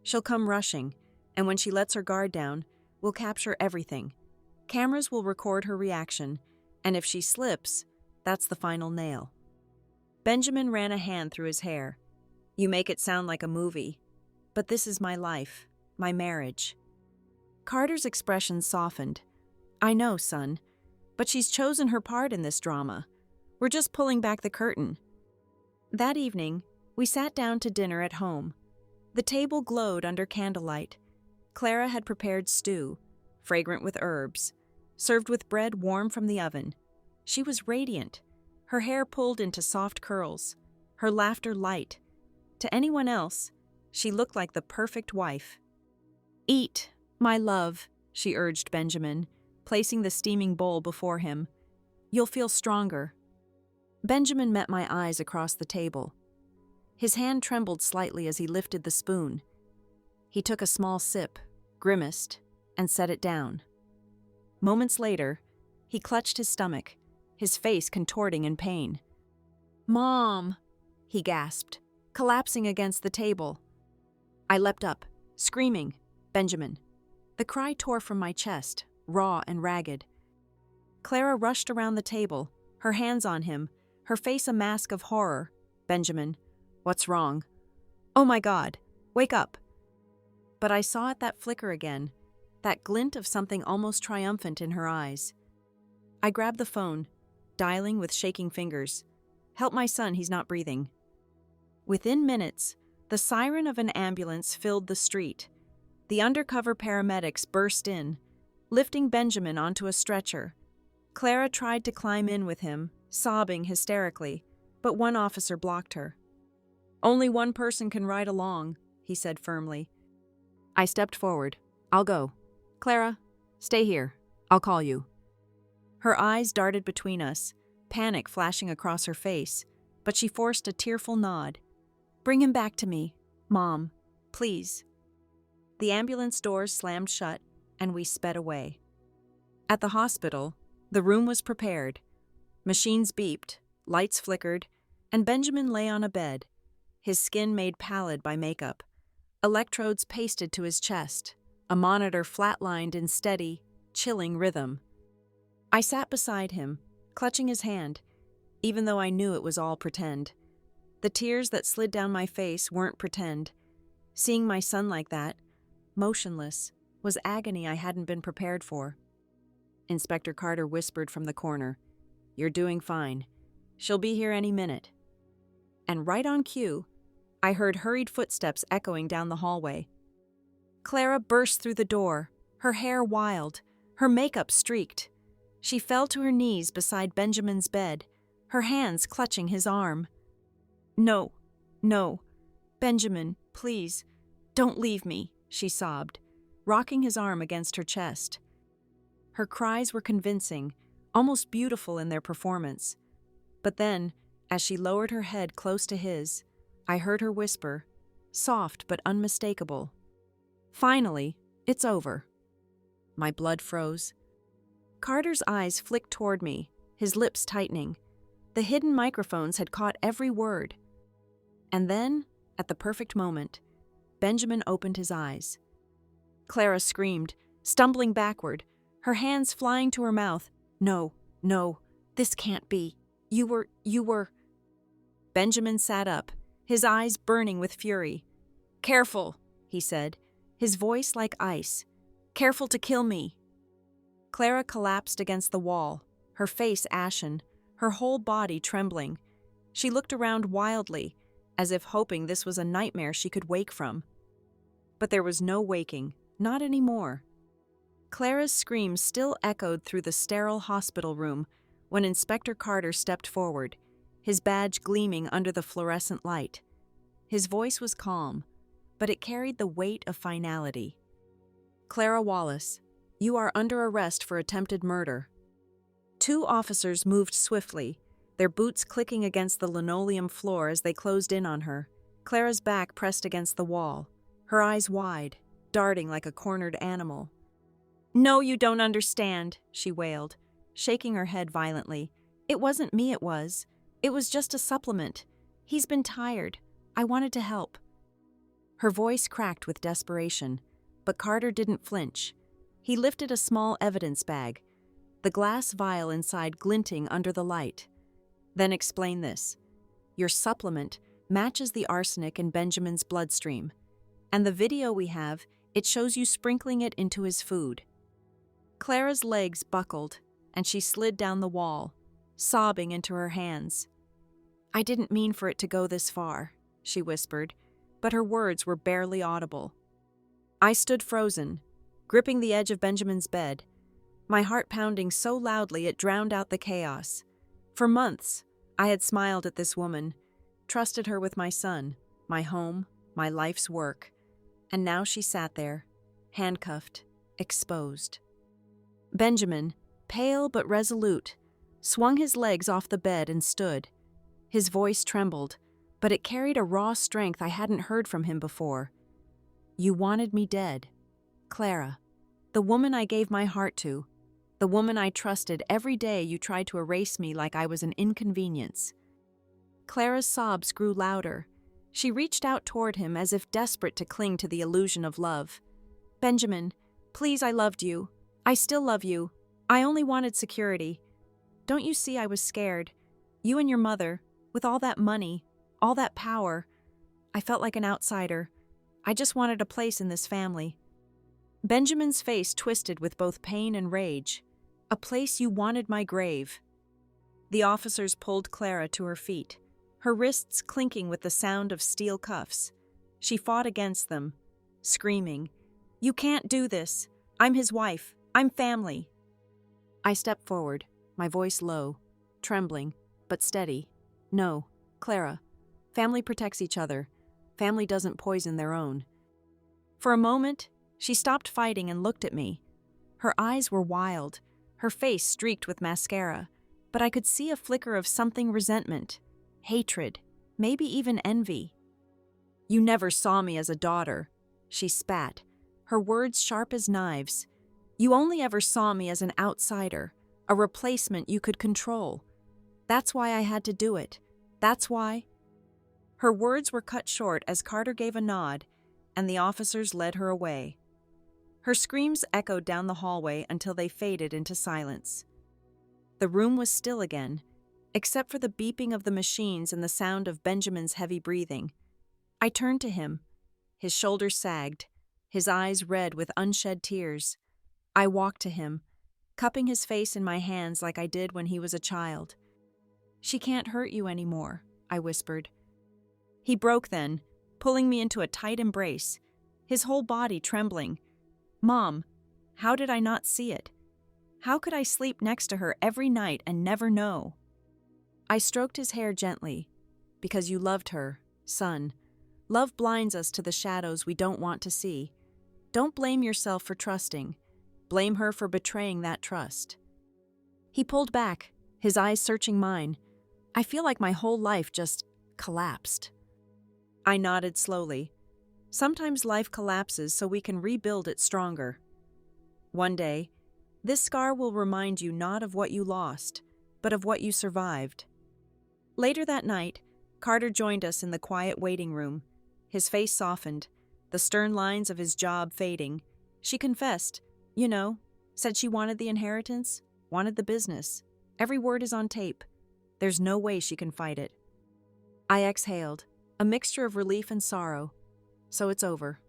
She'll come rushing, and when she lets her guard down, we'll capture everything. Cameras will record her reaction, and if she slips, that's the final nail. Benjamin ran a hand through his hair. You make it sound like a movie, but this is my life, my marriage. Carter's expression softened. I know, son, but she's chosen her part in this drama. We're just pulling back the curtain. That evening, we sat down to dinner at home. The table glowed under candlelight. Clara had prepared stew, fragrant with herbs, served with bread warm from the oven. She was radiant, her hair pulled into soft curls, her laughter light. To anyone else, she looked like the perfect wife. "Eat, my love," she urged Benjamin, placing the steaming bowl before him. "You'll feel stronger." Benjamin met my eyes across the table. His hand trembled slightly as he lifted the spoon. He took a small sip, grimaced, and set it down. Moments later, he clutched his stomach, his face contorting in pain. "Mom!" he gasped, collapsing against the table. I leapt up, screaming, "Benjamin!" The cry tore from my chest, raw and ragged. Clara rushed around the table, her hands on him, her face a mask of horror. "Benjamin, what's wrong?" "Oh my God, wake up!" But I saw it that flicker again, that glint of something almost triumphant in her eyes. I grabbed the phone, dialing with shaking fingers. "Help my son, he's not breathing." Within minutes, the siren of an ambulance filled the street. The undercover paramedics burst in, lifting Benjamin onto a stretcher. Clara tried to climb in with him, sobbing hysterically, but one officer blocked her. "Only one person can ride along," he said firmly. I stepped forward. "I'll go. Clara, stay here. I'll call you." Her eyes darted between us, panic flashing across her face, but she forced a tearful nod. "Bring him back to me, Mom, please." The ambulance doors slammed shut, and we sped away. At the hospital, the room was prepared. Machines beeped, lights flickered, and Benjamin lay on a bed, his skin made pallid by makeup, electrodes pasted to his chest, a monitor flatlined in steady, chilling rhythm. I sat beside him, clutching his hand, even though I knew it was all pretend. The tears that slid down my face weren't pretend. Seeing my son like that, motionless, was agony I hadn't been prepared for. Inspector Carter whispered from the corner, "You're doing fine. She'll be here any minute." And right on cue, I heard hurried footsteps echoing down the hallway. Clara burst through the door, her hair wild, her makeup streaked. She fell to her knees beside Benjamin's bed, her hands clutching his arm. "No, no, Benjamin, please, don't leave me," she sobbed, rocking his arm against her chest. Her cries were convincing, almost beautiful in their performance. But then, as she lowered her head close to his, I heard her whisper, soft but unmistakable, "Finally, it's over." My blood froze. Carter's eyes flicked toward me, his lips tightening. The hidden microphones had caught every word. And then, at the perfect moment, Benjamin opened his eyes. Clara screamed, stumbling backward, her hands flying to her mouth. "No, no, this can't be. You were... Benjamin sat up, his eyes burning with fury. "Careful," he said, his voice like ice. "Careful to kill me." Clara collapsed against the wall, her face ashen, her whole body trembling. She looked around wildly, as if hoping this was a nightmare she could wake from. But there was no waking, not anymore. Clara's screams still echoed through the sterile hospital room when Inspector Carter stepped forward, his badge gleaming under the fluorescent light. His voice was calm, but it carried the weight of finality. "Clara Wallace, you are under arrest for attempted murder." Two officers moved swiftly, their boots clicking against the linoleum floor as they closed in on her, Clara's back pressed against the wall, her eyes wide, darting like a cornered animal. "No, you don't understand," she wailed, shaking her head violently. "It wasn't me, it was. It was just a supplement. He's been tired. I wanted to help." Her voice cracked with desperation, but Carter didn't flinch. He lifted a small evidence bag, the glass vial inside glinting under the light. "Then explain this. Your supplement matches the arsenic in Benjamin's bloodstream, and the video we have, it shows you sprinkling it into his food." Clara's legs buckled, and she slid down the wall, sobbing into her hands. "I didn't mean for it to go this far," she whispered, but her words were barely audible. I stood frozen, gripping the edge of Benjamin's bed, my heart pounding so loudly it drowned out the chaos. For months, I had smiled at this woman, trusted her with my son, my home, my life's work, and now she sat there, handcuffed, exposed. Benjamin, pale but resolute, swung his legs off the bed and stood. His voice trembled, but it carried a raw strength I hadn't heard from him before. "You wanted me dead. Clara, the woman I gave my heart to, the woman I trusted every day you tried to erase me like I was an inconvenience." Clara's sobs grew louder. She reached out toward him as if desperate to cling to the illusion of love. "Benjamin, please, I loved you. I still love you. I only wanted security. Don't you see I was scared? You and your mother, with all that money, all that power. I felt like an outsider. I just wanted a place in this family." Benjamin's face twisted with both pain and rage. "A place you wanted my grave." The officers pulled Clara to her feet, her wrists clinking with the sound of steel cuffs. She fought against them, screaming, "You can't do this. I'm his wife. I'm family." I stepped forward, my voice low, trembling, but steady. "No, Clara. Family protects each other. Family doesn't poison their own." For a moment, she stopped fighting and looked at me. Her eyes were wild, her face streaked with mascara, but I could see a flicker of something resentment, hatred, maybe even envy. "You never saw me as a daughter," she spat, her words sharp as knives. "You only ever saw me as an outsider, a replacement you could control. That's why I had to do it. That's why—" Her words were cut short as Carter gave a nod, and the officers led her away. Her screams echoed down the hallway until they faded into silence. The room was still again, except for the beeping of the machines and the sound of Benjamin's heavy breathing. I turned to him. His shoulders sagged, his eyes red with unshed tears. I walked to him, cupping his face in my hands like I did when he was a child. "She can't hurt you anymore," I whispered. He broke then, pulling me into a tight embrace, his whole body trembling. "Mom, how did I not see it? How could I sleep next to her every night and never know?" I stroked his hair gently. "Because you loved her, son. Love blinds us to the shadows we don't want to see. Don't blame yourself for trusting. Blame her for betraying that trust." He pulled back, his eyes searching mine. I feel like my whole life just collapsed. I nodded slowly. Sometimes life collapses so we can rebuild it stronger. One day, this scar will remind you not of what you lost, but of what you survived. Later that night, Carter joined us in the quiet waiting room. His face softened, the stern lines of his job fading. She confessed, said she wanted the inheritance, wanted the business. Every word is on tape. There's no way she can fight it. I exhaled, a mixture of relief and sorrow. So it's over.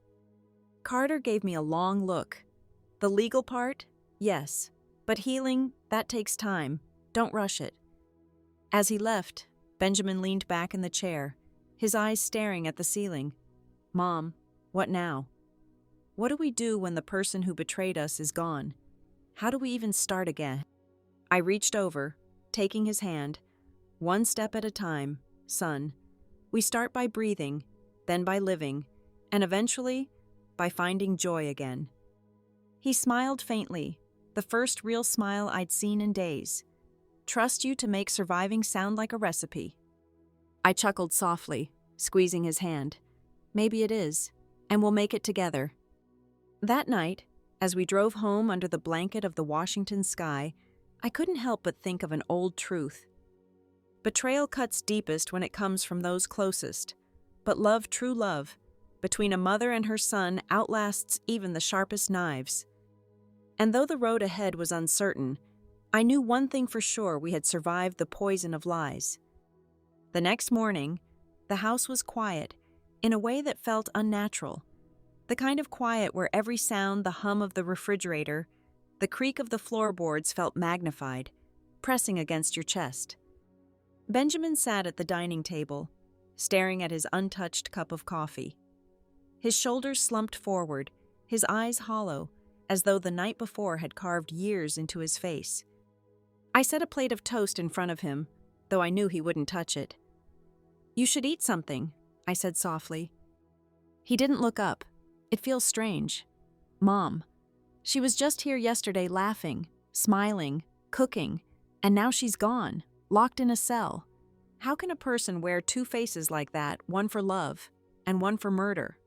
Carter gave me a long look. The legal part? Yes. But healing, that takes time. Don't rush it. As he left, Benjamin leaned back in the chair, his eyes staring at the ceiling. "Mom, what now? What do we do when the person who betrayed us is gone? How do we even start again?" I reached over, taking his hand. "One step at a time, son. We start by breathing, then by living, and eventually, by finding joy again." He smiled faintly, the first real smile I'd seen in days. "Trust you to make surviving sound like a recipe." I chuckled softly, squeezing his hand. "Maybe it is, and we'll make it together." That night, as we drove home under the blanket of the Washington sky, I couldn't help but think of an old truth. Betrayal cuts deepest when it comes from those closest, but love, true love, between a mother and her son outlasts even the sharpest knives. And though the road ahead was uncertain, I knew one thing for sure: we had survived the poison of lies. The next morning, the house was quiet, in a way that felt unnatural. The kind of quiet where every sound, the hum of the refrigerator, the creak of the floorboards felt magnified, pressing against your chest. Benjamin sat at the dining table, staring at his untouched cup of coffee. His shoulders slumped forward, his eyes hollow, as though the night before had carved years into his face. I set a plate of toast in front of him, though I knew he wouldn't touch it. "You should eat something," I said softly. He didn't look up. It feels strange. Mom. She was just here yesterday laughing, smiling, cooking, and now she's gone, locked in a cell. How can a person wear two faces like that, one for love and one for murder?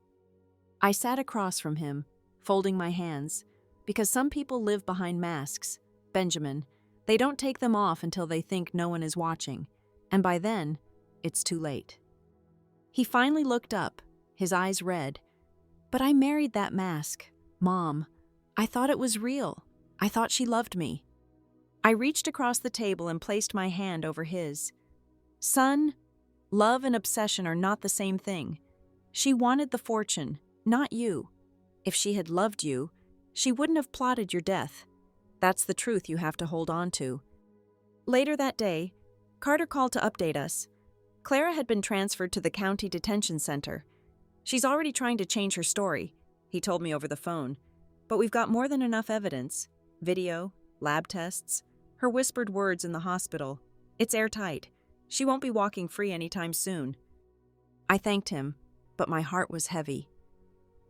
I sat across from him, folding my hands, because some people live behind masks. Benjamin, they don't take them off until they think no one is watching, and by then, it's too late. He finally looked up, his eyes red. But I married that mask, Mom. I thought it was real. I thought she loved me. I reached across the table and placed my hand over his. Son, love and obsession are not the same thing. She wanted the fortune, not you. If she had loved you, she wouldn't have plotted your death. That's the truth you have to hold on to. Later that day, Carter called to update us. Clara had been transferred to the county detention center. She's already trying to change her story, he told me over the phone. But we've got more than enough evidence. Video, lab tests, her whispered words in the hospital. It's airtight. She won't be walking free anytime soon. I thanked him, but my heart was heavy.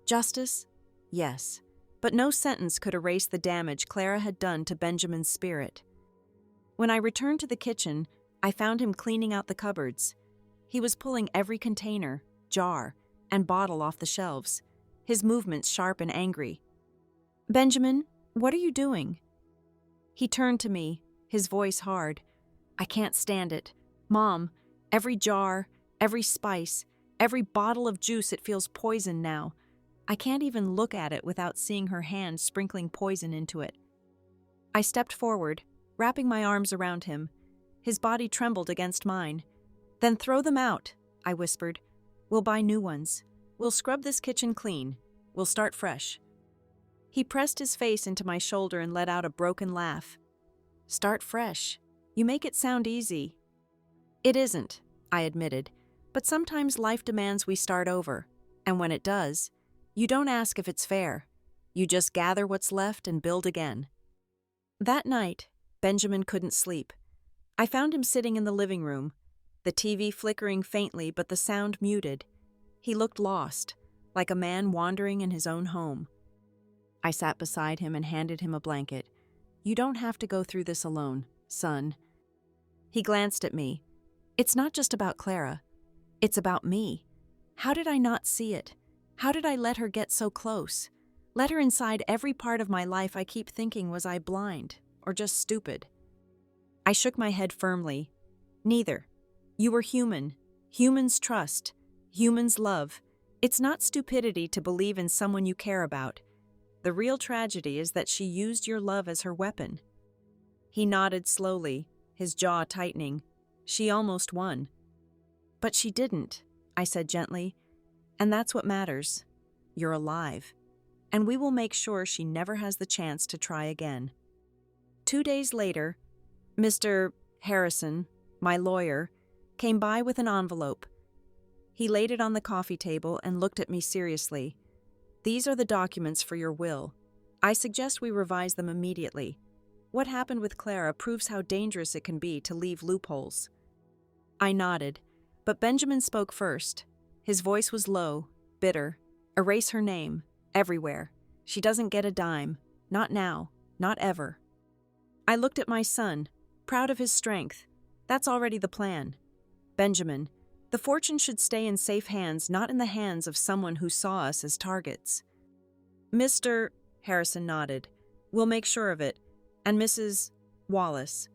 Justice? Yes. But no sentence could erase the damage Clara had done to Benjamin's spirit. When I returned to the kitchen, I found him cleaning out the cupboards. He was pulling every container, jar, and bottle off the shelves, his movements sharp and angry. Benjamin, what are you doing? He turned to me, his voice hard. I can't stand it. Mom, every jar, every spice, every bottle of juice, it feels poison now. I can't even look at it without seeing her hand sprinkling poison into it. I stepped forward, wrapping my arms around him. His body trembled against mine. Then throw them out, I whispered. We'll buy new ones. We'll scrub this kitchen clean. We'll start fresh. He pressed his face into my shoulder and let out a broken laugh. Start fresh. You make it sound easy. It isn't, I admitted, but sometimes life demands we start over, and when it does, you don't ask if it's fair. You just gather what's left and build again. That night, Benjamin couldn't sleep. I found him sitting in the living room, the TV flickering faintly but the sound muted. He looked lost, like a man wandering in his own home. I sat beside him and handed him a blanket. You don't have to go through this alone, son. He glanced at me. It's not just about Clara. It's about me. How did I not see it? How did I let her get so close? Let her inside every part of my life I keep thinking, was I blind or just stupid? I shook my head firmly. Neither. You were human. Humans trust. Humans love. It's not stupidity to believe in someone you care about. The real tragedy is that she used your love as her weapon. He nodded slowly, his jaw tightening. She almost won. But she didn't, I said gently. And that's what matters. You're alive. And we will make sure she never has the chance to try again. 2 days later, Mr. Harrison, my lawyer, came by with an envelope. He laid it on the coffee table and looked at me seriously. These are the documents for your will. I suggest we revise them immediately. What happened with Clara proves how dangerous it can be to leave loopholes. I nodded, but Benjamin spoke first. His voice was low, bitter. Erase her name, everywhere. She doesn't get a dime. Not now, not ever. I looked at my son, proud of his strength. That's already the plan. Benjamin, the fortune should stay in safe hands, not in the hands of someone who saw us as targets. Mr. Harrison nodded. We'll make sure of it. And Mrs. Wallace,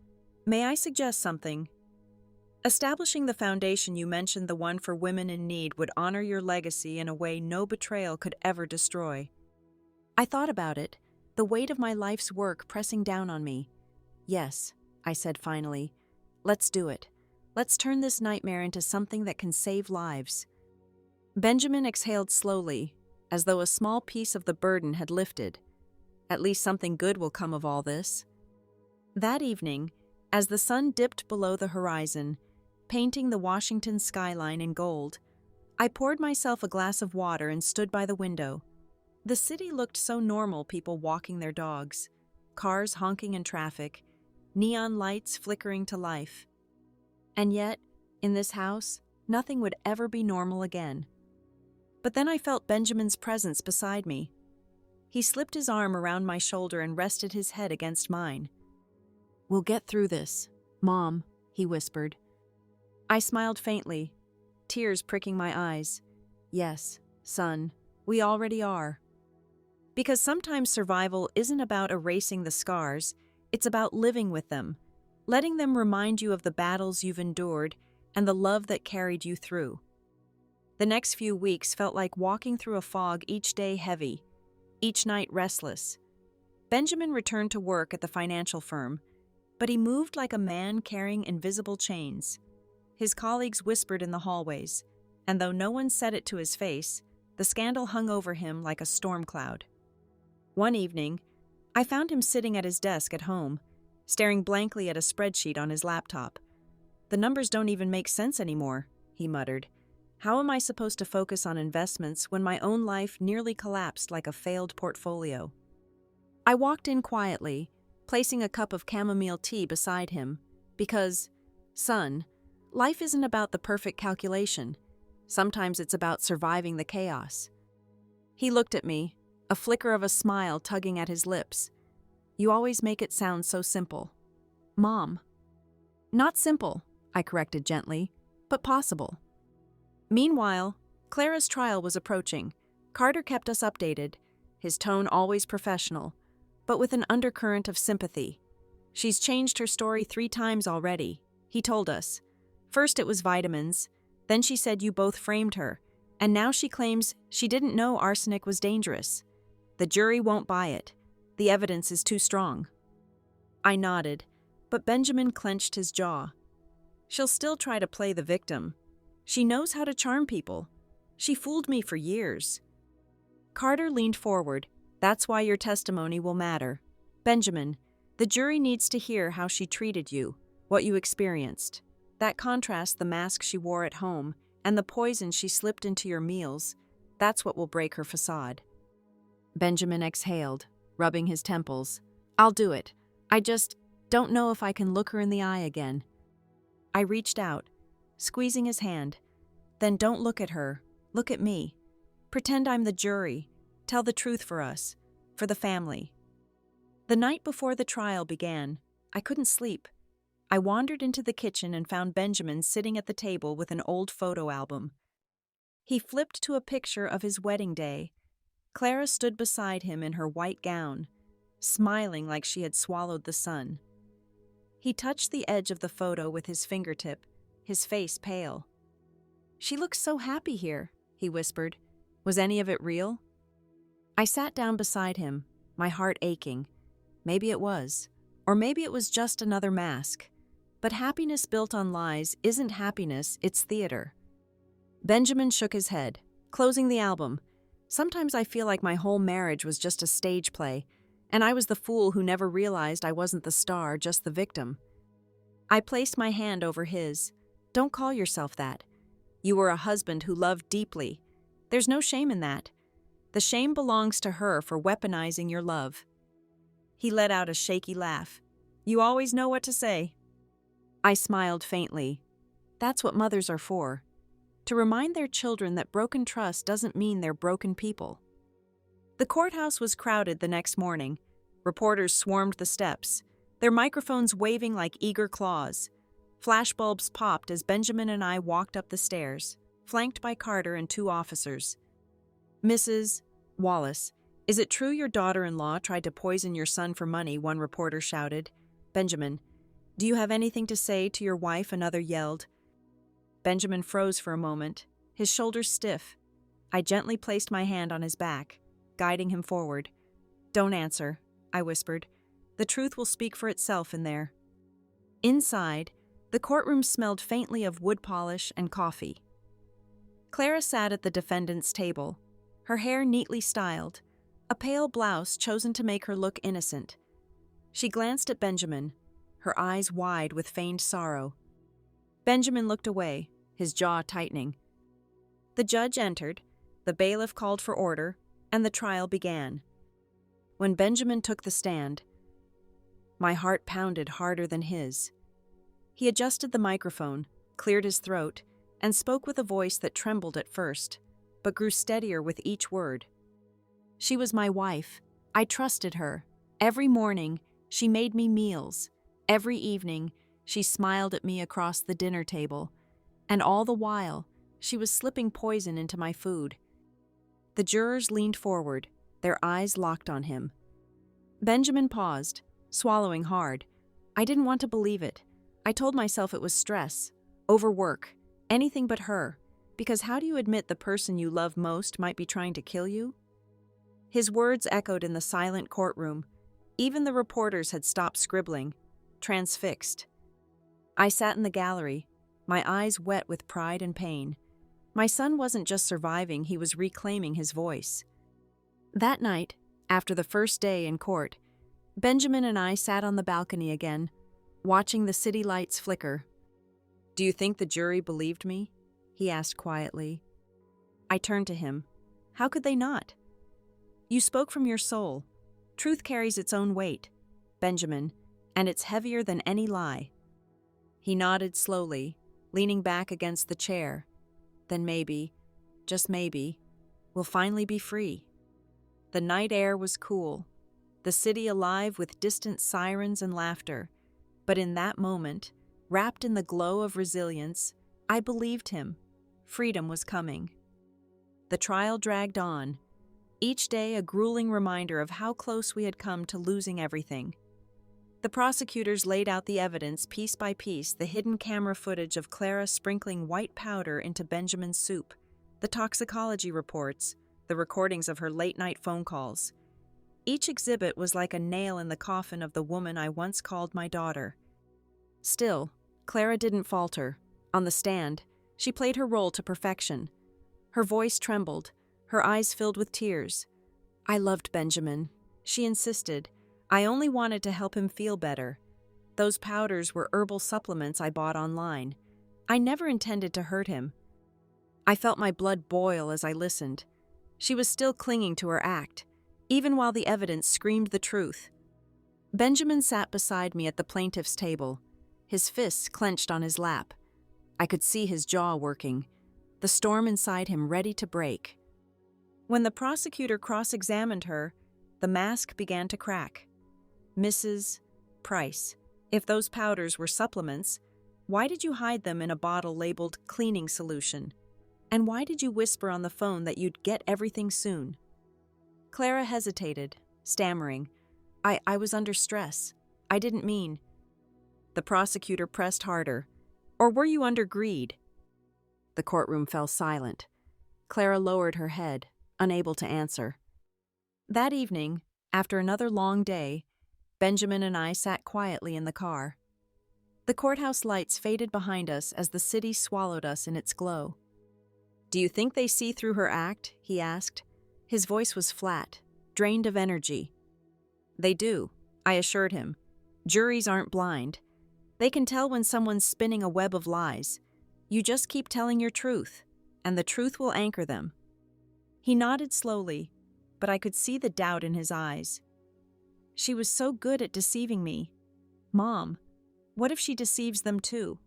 may I suggest something? Establishing the foundation you mentioned, the one for women in need, would honor your legacy in a way no betrayal could ever destroy. I thought about it, the weight of my life's work pressing down on me. Yes, I said finally. Let's do it. Let's turn this nightmare into something that can save lives. Benjamin exhaled slowly, as though a small piece of the burden had lifted. At least something good will come of all this. That evening, as the sun dipped below the horizon, painting the Washington skyline in gold, I poured myself a glass of water and stood by the window. The city looked so normal, people walking their dogs, cars honking in traffic, neon lights flickering to life. And yet, in this house, nothing would ever be normal again. But then I felt Benjamin's presence beside me. He slipped his arm around my shoulder and rested his head against mine. "We'll get through this, Mom," he whispered. I smiled faintly, tears pricking my eyes. "Yes, son, we already are." Because sometimes survival isn't about erasing the scars, it's about living with them, letting them remind you of the battles you've endured and the love that carried you through. The next few weeks felt like walking through a fog, each day heavy, each night restless. Benjamin returned to work at the financial firm, but he moved like a man carrying invisible chains. His colleagues whispered in the hallways, and though no one said it to his face, the scandal hung over him like a storm cloud. One evening, I found him sitting at his desk at home, staring blankly at a spreadsheet on his laptop. "The numbers don't even make sense anymore," he muttered. "How am I supposed to focus on investments when my own life nearly collapsed like a failed portfolio?" I walked in quietly, placing a cup of chamomile tea beside him, because, son, life isn't about the perfect calculation. Sometimes it's about surviving the chaos. He looked at me, a flicker of a smile tugging at his lips. "You always make it sound so simple." "Mom." "Not simple," I corrected gently, "but possible." Meanwhile, Clara's trial was approaching. Carter kept us updated, his tone always professional, but with an undercurrent of sympathy. "She's changed her story 3 times already," he told us. "First it was vitamins, then she said you both framed her, and now she claims she didn't know arsenic was dangerous. The jury won't buy it. The evidence is too strong." I nodded, but Benjamin clenched his jaw. "She'll still try to play the victim. She knows how to charm people. She fooled me for years." Carter leaned forward. "That's why your testimony will matter. Benjamin, the jury needs to hear how she treated you, what you experienced. That contrasts the mask she wore at home and the poison she slipped into your meals. That's what will break her facade." Benjamin exhaled, rubbing his temples. "I'll do it. I just don't know if I can look her in the eye again." I reached out, squeezing his hand. "Then don't look at her. Look at me. Pretend I'm the jury. Tell the truth for us, for the family." The night before the trial began, I couldn't sleep. I wandered into the kitchen and found Benjamin sitting at the table with an old photo album. He flipped to a picture of his wedding day. Clara stood beside him in her white gown, smiling like she had swallowed the sun. He touched the edge of the photo with his fingertip, his face pale. "She looks so happy here," he whispered. "Was any of it real?" I sat down beside him, my heart aching. Maybe it was, or maybe it was just another mask. But happiness built on lies isn't happiness, it's theater. Benjamin shook his head, closing the album. "Sometimes I feel like my whole marriage was just a stage play, and I was the fool who never realized I wasn't the star, just the victim." I placed my hand over his. "Don't call yourself that. You were a husband who loved deeply. There's no shame in that. The shame belongs to her for weaponizing your love." He let out a shaky laugh. "You always know what to say." I smiled faintly. That's what mothers are for. To remind their children that broken trust doesn't mean they're broken people. The courthouse was crowded the next morning. Reporters swarmed the steps, their microphones waving like eager claws. Flashbulbs popped as Benjamin and I walked up the stairs, flanked by Carter and 2 officers. "Mrs. Wallace, is it true your daughter-in-law tried to poison your son for money?" one reporter shouted. "Benjamin, do you have anything to say to your wife?" another yelled. Benjamin froze for a moment, his shoulders stiff. I gently placed my hand on his back, guiding him forward. "Don't answer," I whispered. "The truth will speak for itself in there." Inside, the courtroom smelled faintly of wood polish and coffee. Clara sat at the defendant's table, her hair neatly styled, a pale blouse chosen to make her look innocent. She glanced at Benjamin, her eyes wide with feigned sorrow. Benjamin looked away, his jaw tightening. The judge entered, the bailiff called for order, and the trial began. When Benjamin took the stand, my heart pounded harder than his. He adjusted the microphone, cleared his throat, and spoke with a voice that trembled at first, but grew steadier with each word. She was my wife. I trusted her. Every morning, she made me meals. Every evening, she smiled at me across the dinner table. And all the while, she was slipping poison into my food. The jurors leaned forward, their eyes locked on him. Benjamin paused, swallowing hard. I didn't want to believe it. I told myself it was stress, overwork, anything but her, because how do you admit the person you love most might be trying to kill you? His words echoed in the silent courtroom. Even the reporters had stopped scribbling, transfixed. I sat in the gallery, my eyes wet with pride and pain. My son wasn't just surviving, he was reclaiming his voice. That night, after the first day in court, Benjamin and I sat on the balcony again, watching the city lights flicker. "Do you think the jury believed me?" he asked quietly. I turned to him. How could they not? You spoke from your soul. Truth carries its own weight, Benjamin, and it's heavier than any lie. He nodded slowly, leaning back against the chair. Then maybe, just maybe, we'll finally be free. The night air was cool, the city alive with distant sirens and laughter. But in that moment, wrapped in the glow of resilience, I believed him. Freedom was coming. The trial dragged on, each day a grueling reminder of how close we had come to losing everything. The prosecutors laid out the evidence piece by piece, the hidden camera footage of Clara sprinkling white powder into Benjamin's soup, the toxicology reports, the recordings of her late-night phone calls. Each exhibit was like a nail in the coffin of the woman I once called my daughter. Still, Clara didn't falter. On the stand, she played her role to perfection. Her voice trembled, her eyes filled with tears. I loved Benjamin, she insisted. I only wanted to help him feel better. Those powders were herbal supplements I bought online. I never intended to hurt him. I felt my blood boil as I listened. She was still clinging to her act, even while the evidence screamed the truth. Benjamin sat beside me at the plaintiff's table, his fists clenched on his lap. I could see his jaw working, the storm inside him ready to break. When the prosecutor cross-examined her, the mask began to crack. Mrs. Price, if those powders were supplements, why did you hide them in a bottle labeled cleaning solution? And why did you whisper on the phone that you'd get everything soon? Clara hesitated, stammering. I was under stress. I didn't mean. The prosecutor pressed harder. Or were you under greed? The courtroom fell silent. Clara lowered her head, unable to answer. That evening, after another long day, Benjamin and I sat quietly in the car. The courthouse lights faded behind us as the city swallowed us in its glow. "Do you think they see through her act?" he asked. His voice was flat, drained of energy. "They do," I assured him. "Juries aren't blind. They can tell when someone's spinning a web of lies. You just keep telling your truth, and the truth will anchor them." He nodded slowly, but I could see the doubt in his eyes. She was so good at deceiving me. Mom, what if she deceives them too?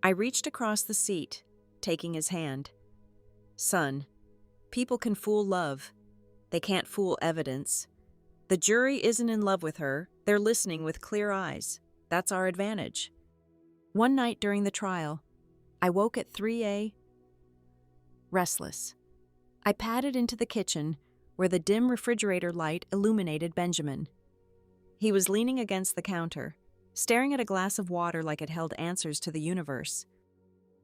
I reached across the seat, taking his hand. Son, people can fool love. They can't fool evidence. The jury isn't in love with her. They're listening with clear eyes. That's our advantage. One night during the trial, I woke at 3 a.m. restless. I padded into the kitchen, where the dim refrigerator light illuminated Benjamin. He was leaning against the counter, staring at a glass of water like it held answers to the universe.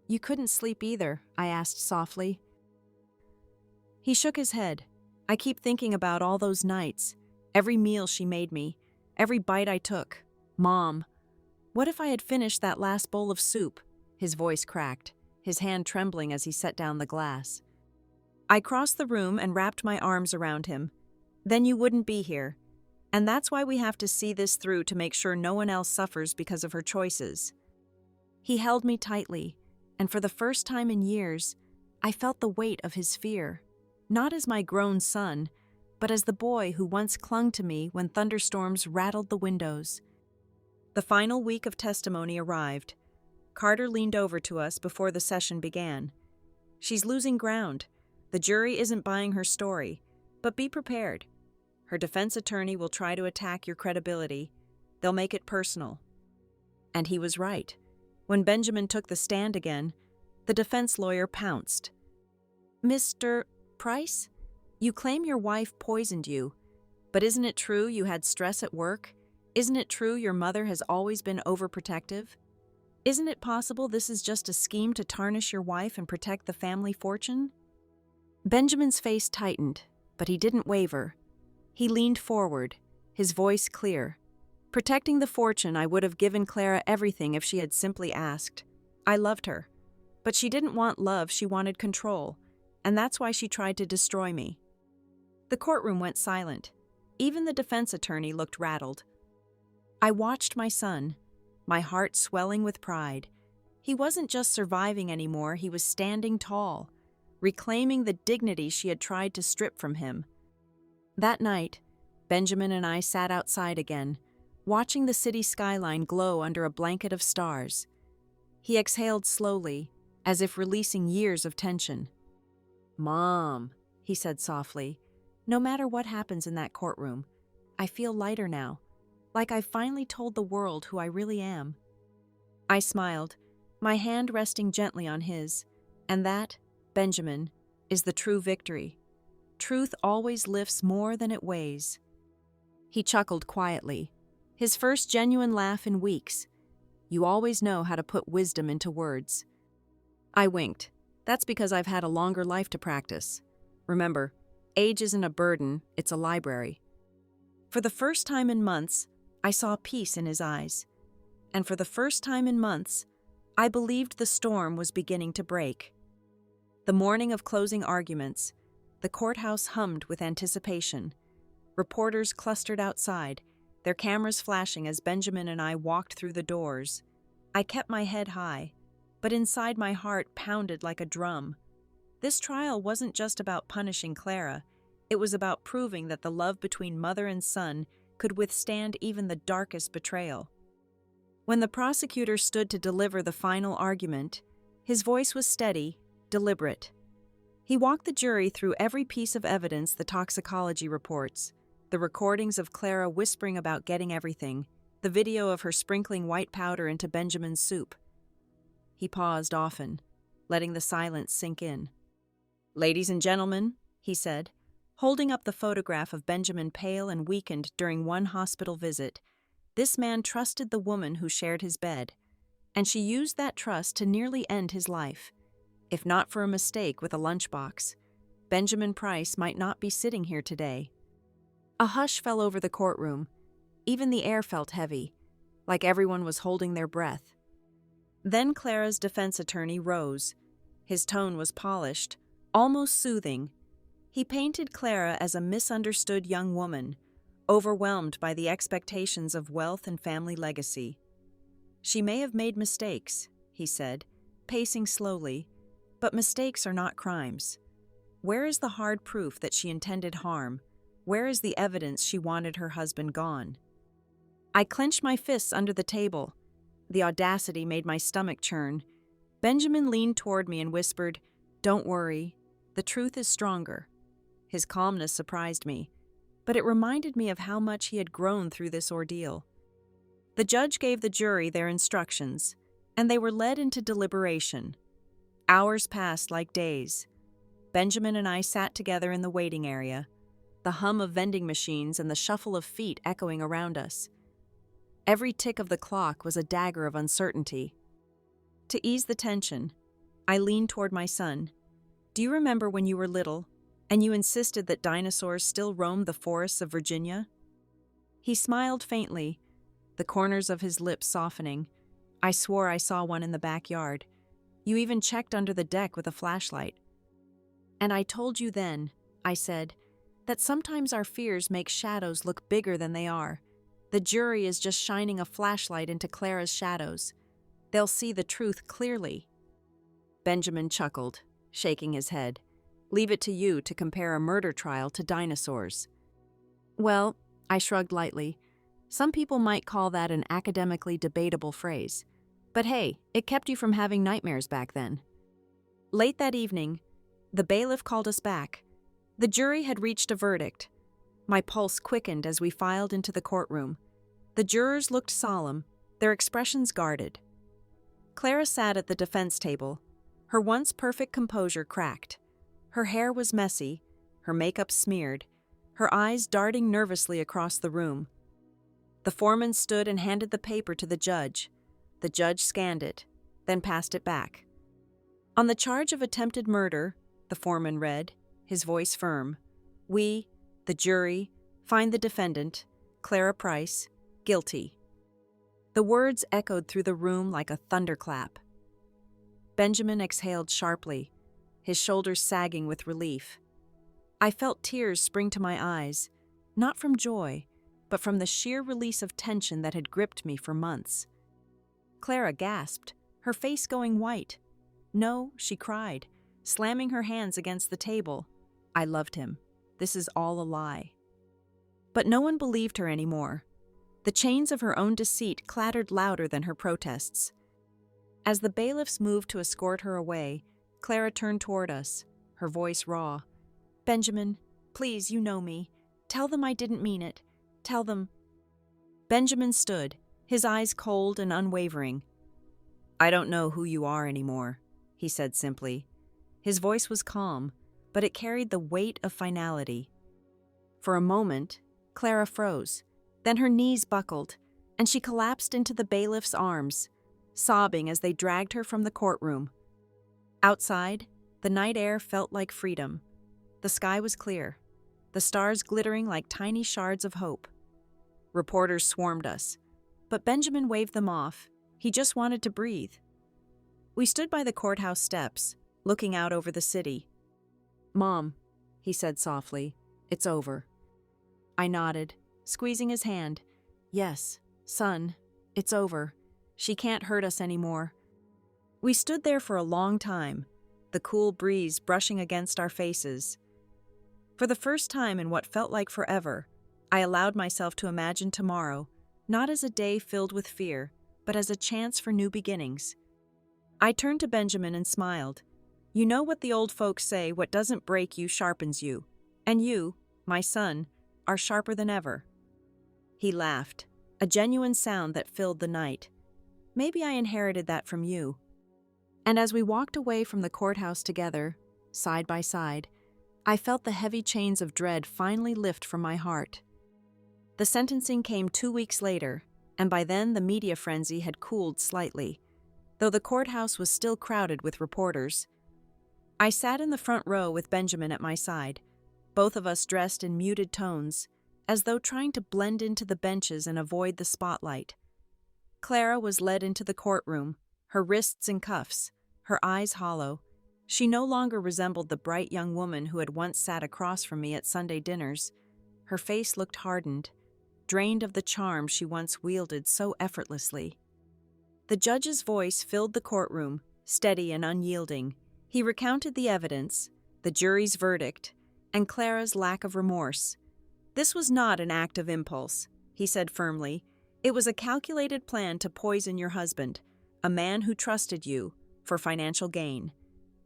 "You couldn't sleep either?" I asked softly. He shook his head. "I keep thinking about all those nights, every meal she made me, every bite I took. Mom, what if I had finished that last bowl of soup?" His voice cracked, his hand trembling as he set down the glass. I crossed the room and wrapped my arms around him. "Then you wouldn't be here. And that's why we have to see this through, to make sure no one else suffers because of her choices." He held me tightly, and for the first time in years, I felt the weight of his fear, not as my grown son, but as the boy who once clung to me when thunderstorms rattled the windows. The final week of testimony arrived. Carter leaned over to us before the session began. She's losing ground. The jury isn't buying her story, but be prepared. Her defense attorney will try to attack your credibility. They'll make it personal. And he was right. When Benjamin took the stand again, the defense lawyer pounced. Mr. Price, you claim your wife poisoned you, but isn't it true you had stress at work? Isn't it true your mother has always been overprotective? Isn't it possible this is just a scheme to tarnish your wife and protect the family fortune? Benjamin's face tightened, but he didn't waver. He leaned forward, his voice clear. Protecting the fortune, I would have given Clara everything if she had simply asked. I loved her, but she didn't want love, she wanted control, and that's why she tried to destroy me. The courtroom went silent. Even the defense attorney looked rattled. I watched my son, my heart swelling with pride. He wasn't just surviving anymore, he was standing tall, reclaiming the dignity she had tried to strip from him. That night, Benjamin and I sat outside again, watching the city skyline glow under a blanket of stars. He exhaled slowly, as if releasing years of tension. "Mom," he said softly, "no matter what happens in that courtroom, I feel lighter now, like I've finally told the world who I really am." I smiled, my hand resting gently on his, and that, Benjamin, is the true victory. Truth always lifts more than it weighs. He chuckled quietly, his first genuine laugh in weeks. You always know how to put wisdom into words. I winked. That's because I've had a longer life to practice. Remember, age isn't a burden, it's a library. For the first time in months, I saw peace in his eyes. And for the first time in months, I believed the storm was beginning to break. The morning of closing arguments, the courthouse hummed with anticipation. Reporters clustered outside, their cameras flashing as Benjamin and I walked through the doors. I kept my head high, but inside my heart pounded like a drum. This trial wasn't just about punishing Clara, it was about proving that the love between mother and son could withstand even the darkest betrayal. When the prosecutor stood to deliver the final argument, his voice was steady, deliberate. He walked the jury through every piece of evidence, the toxicology reports, the recordings of Clara whispering about getting everything, the video of her sprinkling white powder into Benjamin's soup. He paused often, letting the silence sink in. "Ladies and gentlemen," he said, holding up the photograph of Benjamin pale and weakened during one hospital visit, "this man trusted the woman who shared his bed, and she used that trust to nearly end his life. If not for a mistake with a lunchbox, Benjamin Price might not be sitting here today." A hush fell over the courtroom. Even the air felt heavy, like everyone was holding their breath. Then Clara's defense attorney rose. His tone was polished, almost soothing. He painted Clara as a misunderstood young woman, overwhelmed by the expectations of wealth and family legacy. "She may have made mistakes," he said, pacing slowly, "but mistakes are not crimes. Where is the hard proof that she intended harm? Where is the evidence she wanted her husband gone?" I clenched my fists under the table. The audacity made my stomach churn. Benjamin leaned toward me and whispered, "Don't worry, the truth is stronger." His calmness surprised me, but it reminded me of how much he had grown through this ordeal. The judge gave the jury their instructions, and they were led into deliberation. Hours passed like days. Benjamin and I sat together in the waiting area, the hum of vending machines and the shuffle of feet echoing around us. Every tick of the clock was a dagger of uncertainty. To ease the tension, I leaned toward my son. "Do you remember when you were little, and you insisted that dinosaurs still roamed the forests of Virginia?" He smiled faintly, the corners of his lips softening. "I swore I saw one in the backyard. You even checked under the deck with a flashlight." "And I told you then," I said, "that sometimes our fears make shadows look bigger than they are. The jury is just shining a flashlight into Clara's shadows. They'll see the truth clearly." Benjamin chuckled, shaking his head. "Leave it to you to compare a murder trial to dinosaurs." "Well," I shrugged lightly, "some people might call that an academically debatable phrase. But hey, it kept you from having nightmares back then. Late that evening, the bailiff called us back. The jury had reached a verdict. My pulse quickened as we filed into the courtroom. The jurors looked solemn, their expressions guarded. Clara sat at the defense table, her once perfect composure cracked. Her hair was messy, her makeup smeared, her eyes darting nervously across the room. The foreman stood and handed the paper to the judge. The judge scanned it, then passed it back. On the charge of attempted murder, the foreman read, his voice firm, we, the jury, find the defendant, Clara Price, guilty. The words echoed through the room like a thunderclap. Benjamin exhaled sharply, his shoulders sagging with relief. I felt tears spring to my eyes, not from joy, but from the sheer release of tension that had gripped me for months. Clara gasped, her face going white. No, she cried, slamming her hands against the table. I loved him. This is all a lie. But no one believed her anymore. The chains of her own deceit clattered louder than her protests. As the bailiffs moved to escort her away, Clara turned toward us, her voice raw. Benjamin, please, you know me. Tell them I didn't mean it. Tell them. Benjamin stood, his eyes cold and unwavering. I don't know who you are anymore, he said simply. His voice was calm, but it carried the weight of finality. For a moment, Clara froze. Then her knees buckled, and she collapsed into the bailiff's arms, sobbing as they dragged her from the courtroom. Outside, the night air felt like freedom. The sky was clear, the stars glittering like tiny shards of hope. Reporters swarmed us, but Benjamin waved them off. He just wanted to breathe. We stood by the courthouse steps, looking out over the city. Mom, he said softly, it's over. I nodded, squeezing his hand. Yes, son, it's over. She can't hurt us anymore. We stood there for a long time, the cool breeze brushing against our faces. For the first time in what felt like forever, I allowed myself to imagine tomorrow, not as a day filled with fear, but as a chance for new beginnings. I turned to Benjamin and smiled. You know what the old folks say, what doesn't break you sharpens you. And you, my son, are sharper than ever. He laughed, a genuine sound that filled the night. Maybe I inherited that from you. And as we walked away from the courthouse together, side by side, I felt the heavy chains of dread finally lift from my heart. The sentencing came 2 weeks later, and by then the media frenzy had cooled slightly, though the courthouse was still crowded with reporters. I sat in the front row with Benjamin at my side, both of us dressed in muted tones, as though trying to blend into the benches and avoid the spotlight. Clara was led into the courtroom, her wrists in cuffs, her eyes hollow. She no longer resembled the bright young woman who had once sat across from me at Sunday dinners. Her face looked hardened, drained of the charm she once wielded so effortlessly. The judge's voice filled the courtroom, steady and unyielding. He recounted the evidence, the jury's verdict, and Clara's lack of remorse. This was not an act of impulse, he said firmly. It was a calculated plan to poison your husband, a man who trusted you, for financial gain.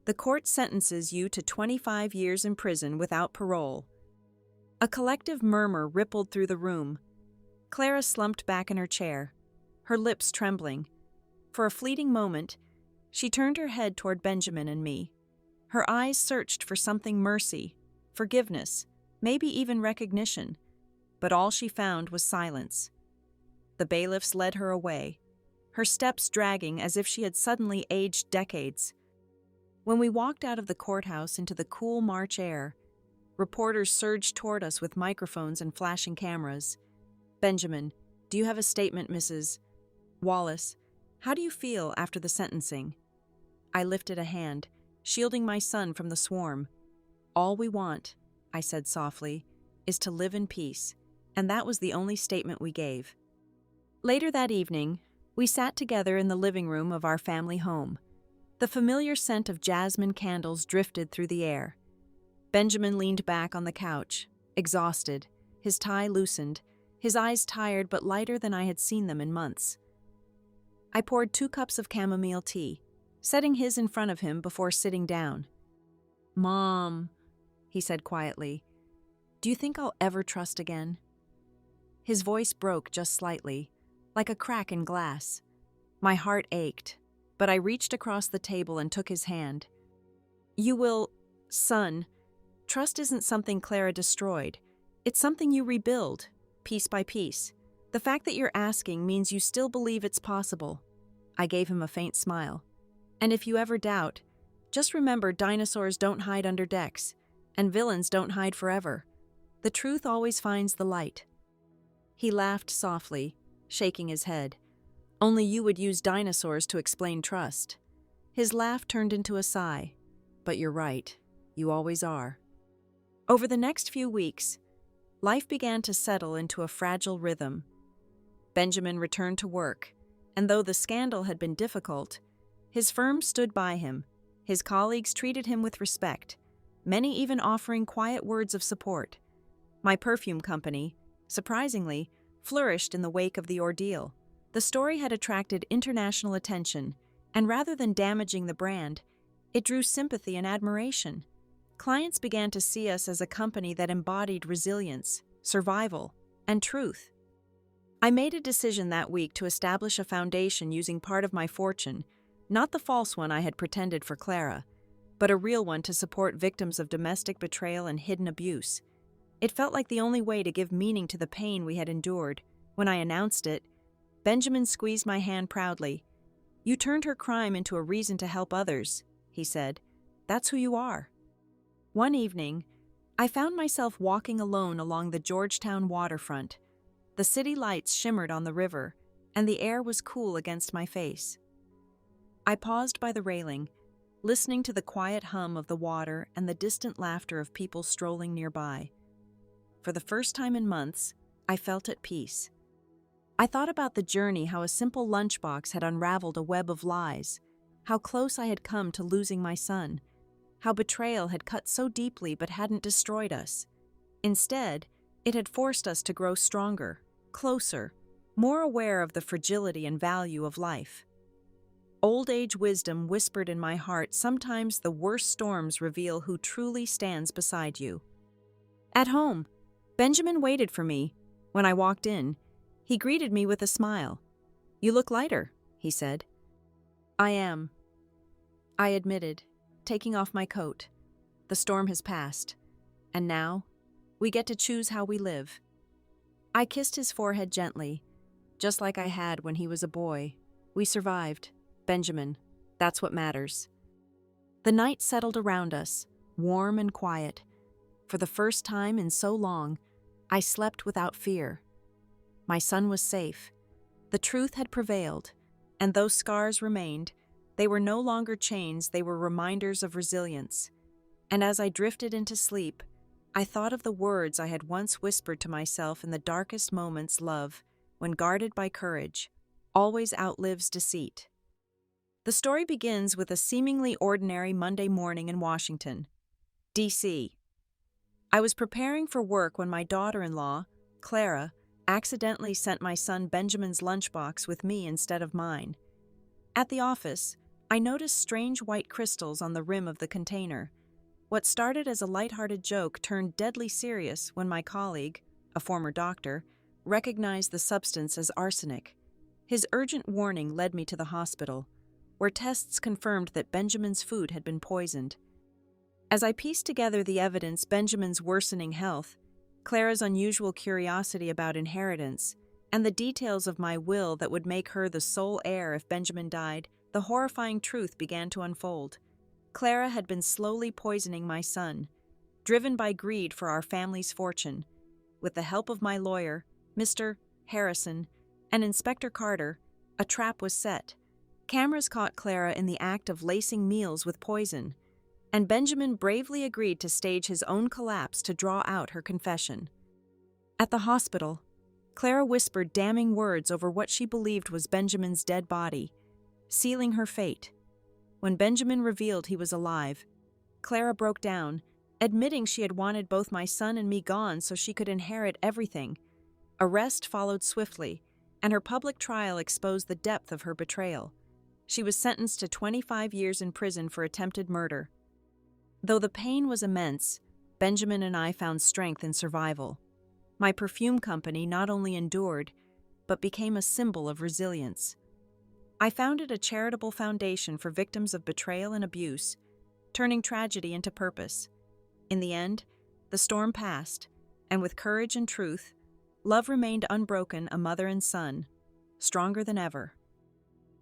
The court sentences you to 25 years in prison without parole. A collective murmur rippled through the room. Clara slumped back in her chair, her lips trembling. For a fleeting moment, she turned her head toward Benjamin and me. Her eyes searched for something: mercy, forgiveness, maybe even recognition, but all she found was silence. The bailiffs led her away, her steps dragging as if she had suddenly aged decades. When we walked out of the courthouse into the cool March air, reporters surged toward us with microphones and flashing cameras. Benjamin, do you have a statement, Mrs. Wallace? How do you feel after the sentencing? I lifted a hand, shielding my son from the swarm. All we want, I said softly, is to live in peace, and that was the only statement we gave. Later that evening, we sat together in the living room of our family home. The familiar scent of jasmine candles drifted through the air. Benjamin leaned back on the couch, exhausted, his tie loosened, his eyes tired but lighter than I had seen them in months. I poured 2 cups of chamomile tea, setting his in front of him before sitting down. "Mom," he said quietly, "do you think I'll ever trust again?" His voice broke just slightly, like a crack in glass. My heart ached, but I reached across the table and took his hand. "You will, son. Trust isn't something Clara destroyed. It's something you rebuild, piece by piece. The fact that you're asking means you still believe it's possible." I gave him a faint smile. "And if you ever doubt, just remember dinosaurs don't hide under decks, and villains don't hide forever. The truth always finds the light." He laughed softly, shaking his head. "Only you would use dinosaurs to explain trust." His laugh turned into a sigh. "But you're right. You always are." Over the next few weeks, life began to settle into a fragile rhythm. Benjamin returned to work, and though the scandal had been difficult, his firm stood by him. His colleagues treated him with respect, many even offering quiet words of support. My perfume company, surprisingly, flourished in the wake of the ordeal. The story had attracted international attention, and rather than damaging the brand, it drew sympathy and admiration. Clients began to see us as a company that embodied resilience, survival, and truth. I made a decision that week to establish a foundation using part of my fortune, not the false one I had pretended for Clara, but a real one to support victims of domestic betrayal and hidden abuse. It felt like the only way to give meaning to the pain we had endured. When I announced it, Benjamin squeezed my hand proudly. "You turned her crime into a reason to help others," he said. "That's who you are." One evening, I found myself walking alone along the Georgetown waterfront. The city lights shimmered on the river, and the air was cool against my face. I paused by the railing, listening to the quiet hum of the water and the distant laughter of people strolling nearby. For the first time in months, I felt at peace. I thought about the journey, how a simple lunchbox had unraveled a web of lies, how close I had come to losing my son, how betrayal had cut so deeply but hadn't destroyed us. Instead, it had forced us to grow stronger, closer, more aware of the fragility and value of life. Old age wisdom whispered in my heart, sometimes the worst storms reveal who truly stands beside you. At home, Benjamin waited for me. When I walked in, he greeted me with a smile. "You look lighter," he said. "I am," I admitted, taking off my coat. "The storm has passed, and now we get to choose how we live." I kissed his forehead gently, just like I had when he was a boy. "We survived, Benjamin. That's what matters." The night settled around us, warm and quiet. For the first time in so long, I slept without fear. My son was safe. The truth had prevailed, and though scars remained, they were no longer chains, they were reminders of resilience. And as I drifted into sleep, I thought of the words I had once whispered to myself in the darkest moments: love, when guarded by courage, always outlives deceit. The story begins with a seemingly ordinary Monday morning in Washington, D.C. I was preparing for work when my daughter-in-law, Clara, accidentally sent my son Benjamin's lunchbox with me instead of mine. At the office, I noticed strange white crystals on the rim of the container. What started as a lighthearted joke turned deadly serious when my colleague, a former doctor, recognized the substance as arsenic. His urgent warning led me to the hospital, where tests confirmed that Benjamin's food had been poisoned. As I pieced together the evidence: Benjamin's worsening health, Clara's unusual curiosity about inheritance, and the details of my will that would make her the sole heir if Benjamin died, the horrifying truth began to unfold. Clara had been slowly poisoning my son, driven by greed for our family's fortune. With the help of my lawyer, Mr. Harrison, and Inspector Carter, a trap was set. Cameras caught Clara in the act of lacing meals with poison, and Benjamin bravely agreed to stage his own collapse to draw out her confession. At the hospital, Clara whispered damning words over what she believed was Benjamin's dead body, sealing her fate. When Benjamin revealed he was alive, Clara broke down, admitting she had wanted both my son and me gone so she could inherit everything. Arrest followed swiftly, and her public trial exposed the depth of her betrayal. She was sentenced to 25 years in prison for attempted murder. Though the pain was immense, Benjamin and I found strength in survival. My perfume company not only endured, but became a symbol of resilience. I founded a charitable foundation for victims of betrayal and abuse, turning tragedy into purpose. In the end, the storm passed, and with courage and truth, love remained unbroken, a mother and son, stronger than ever.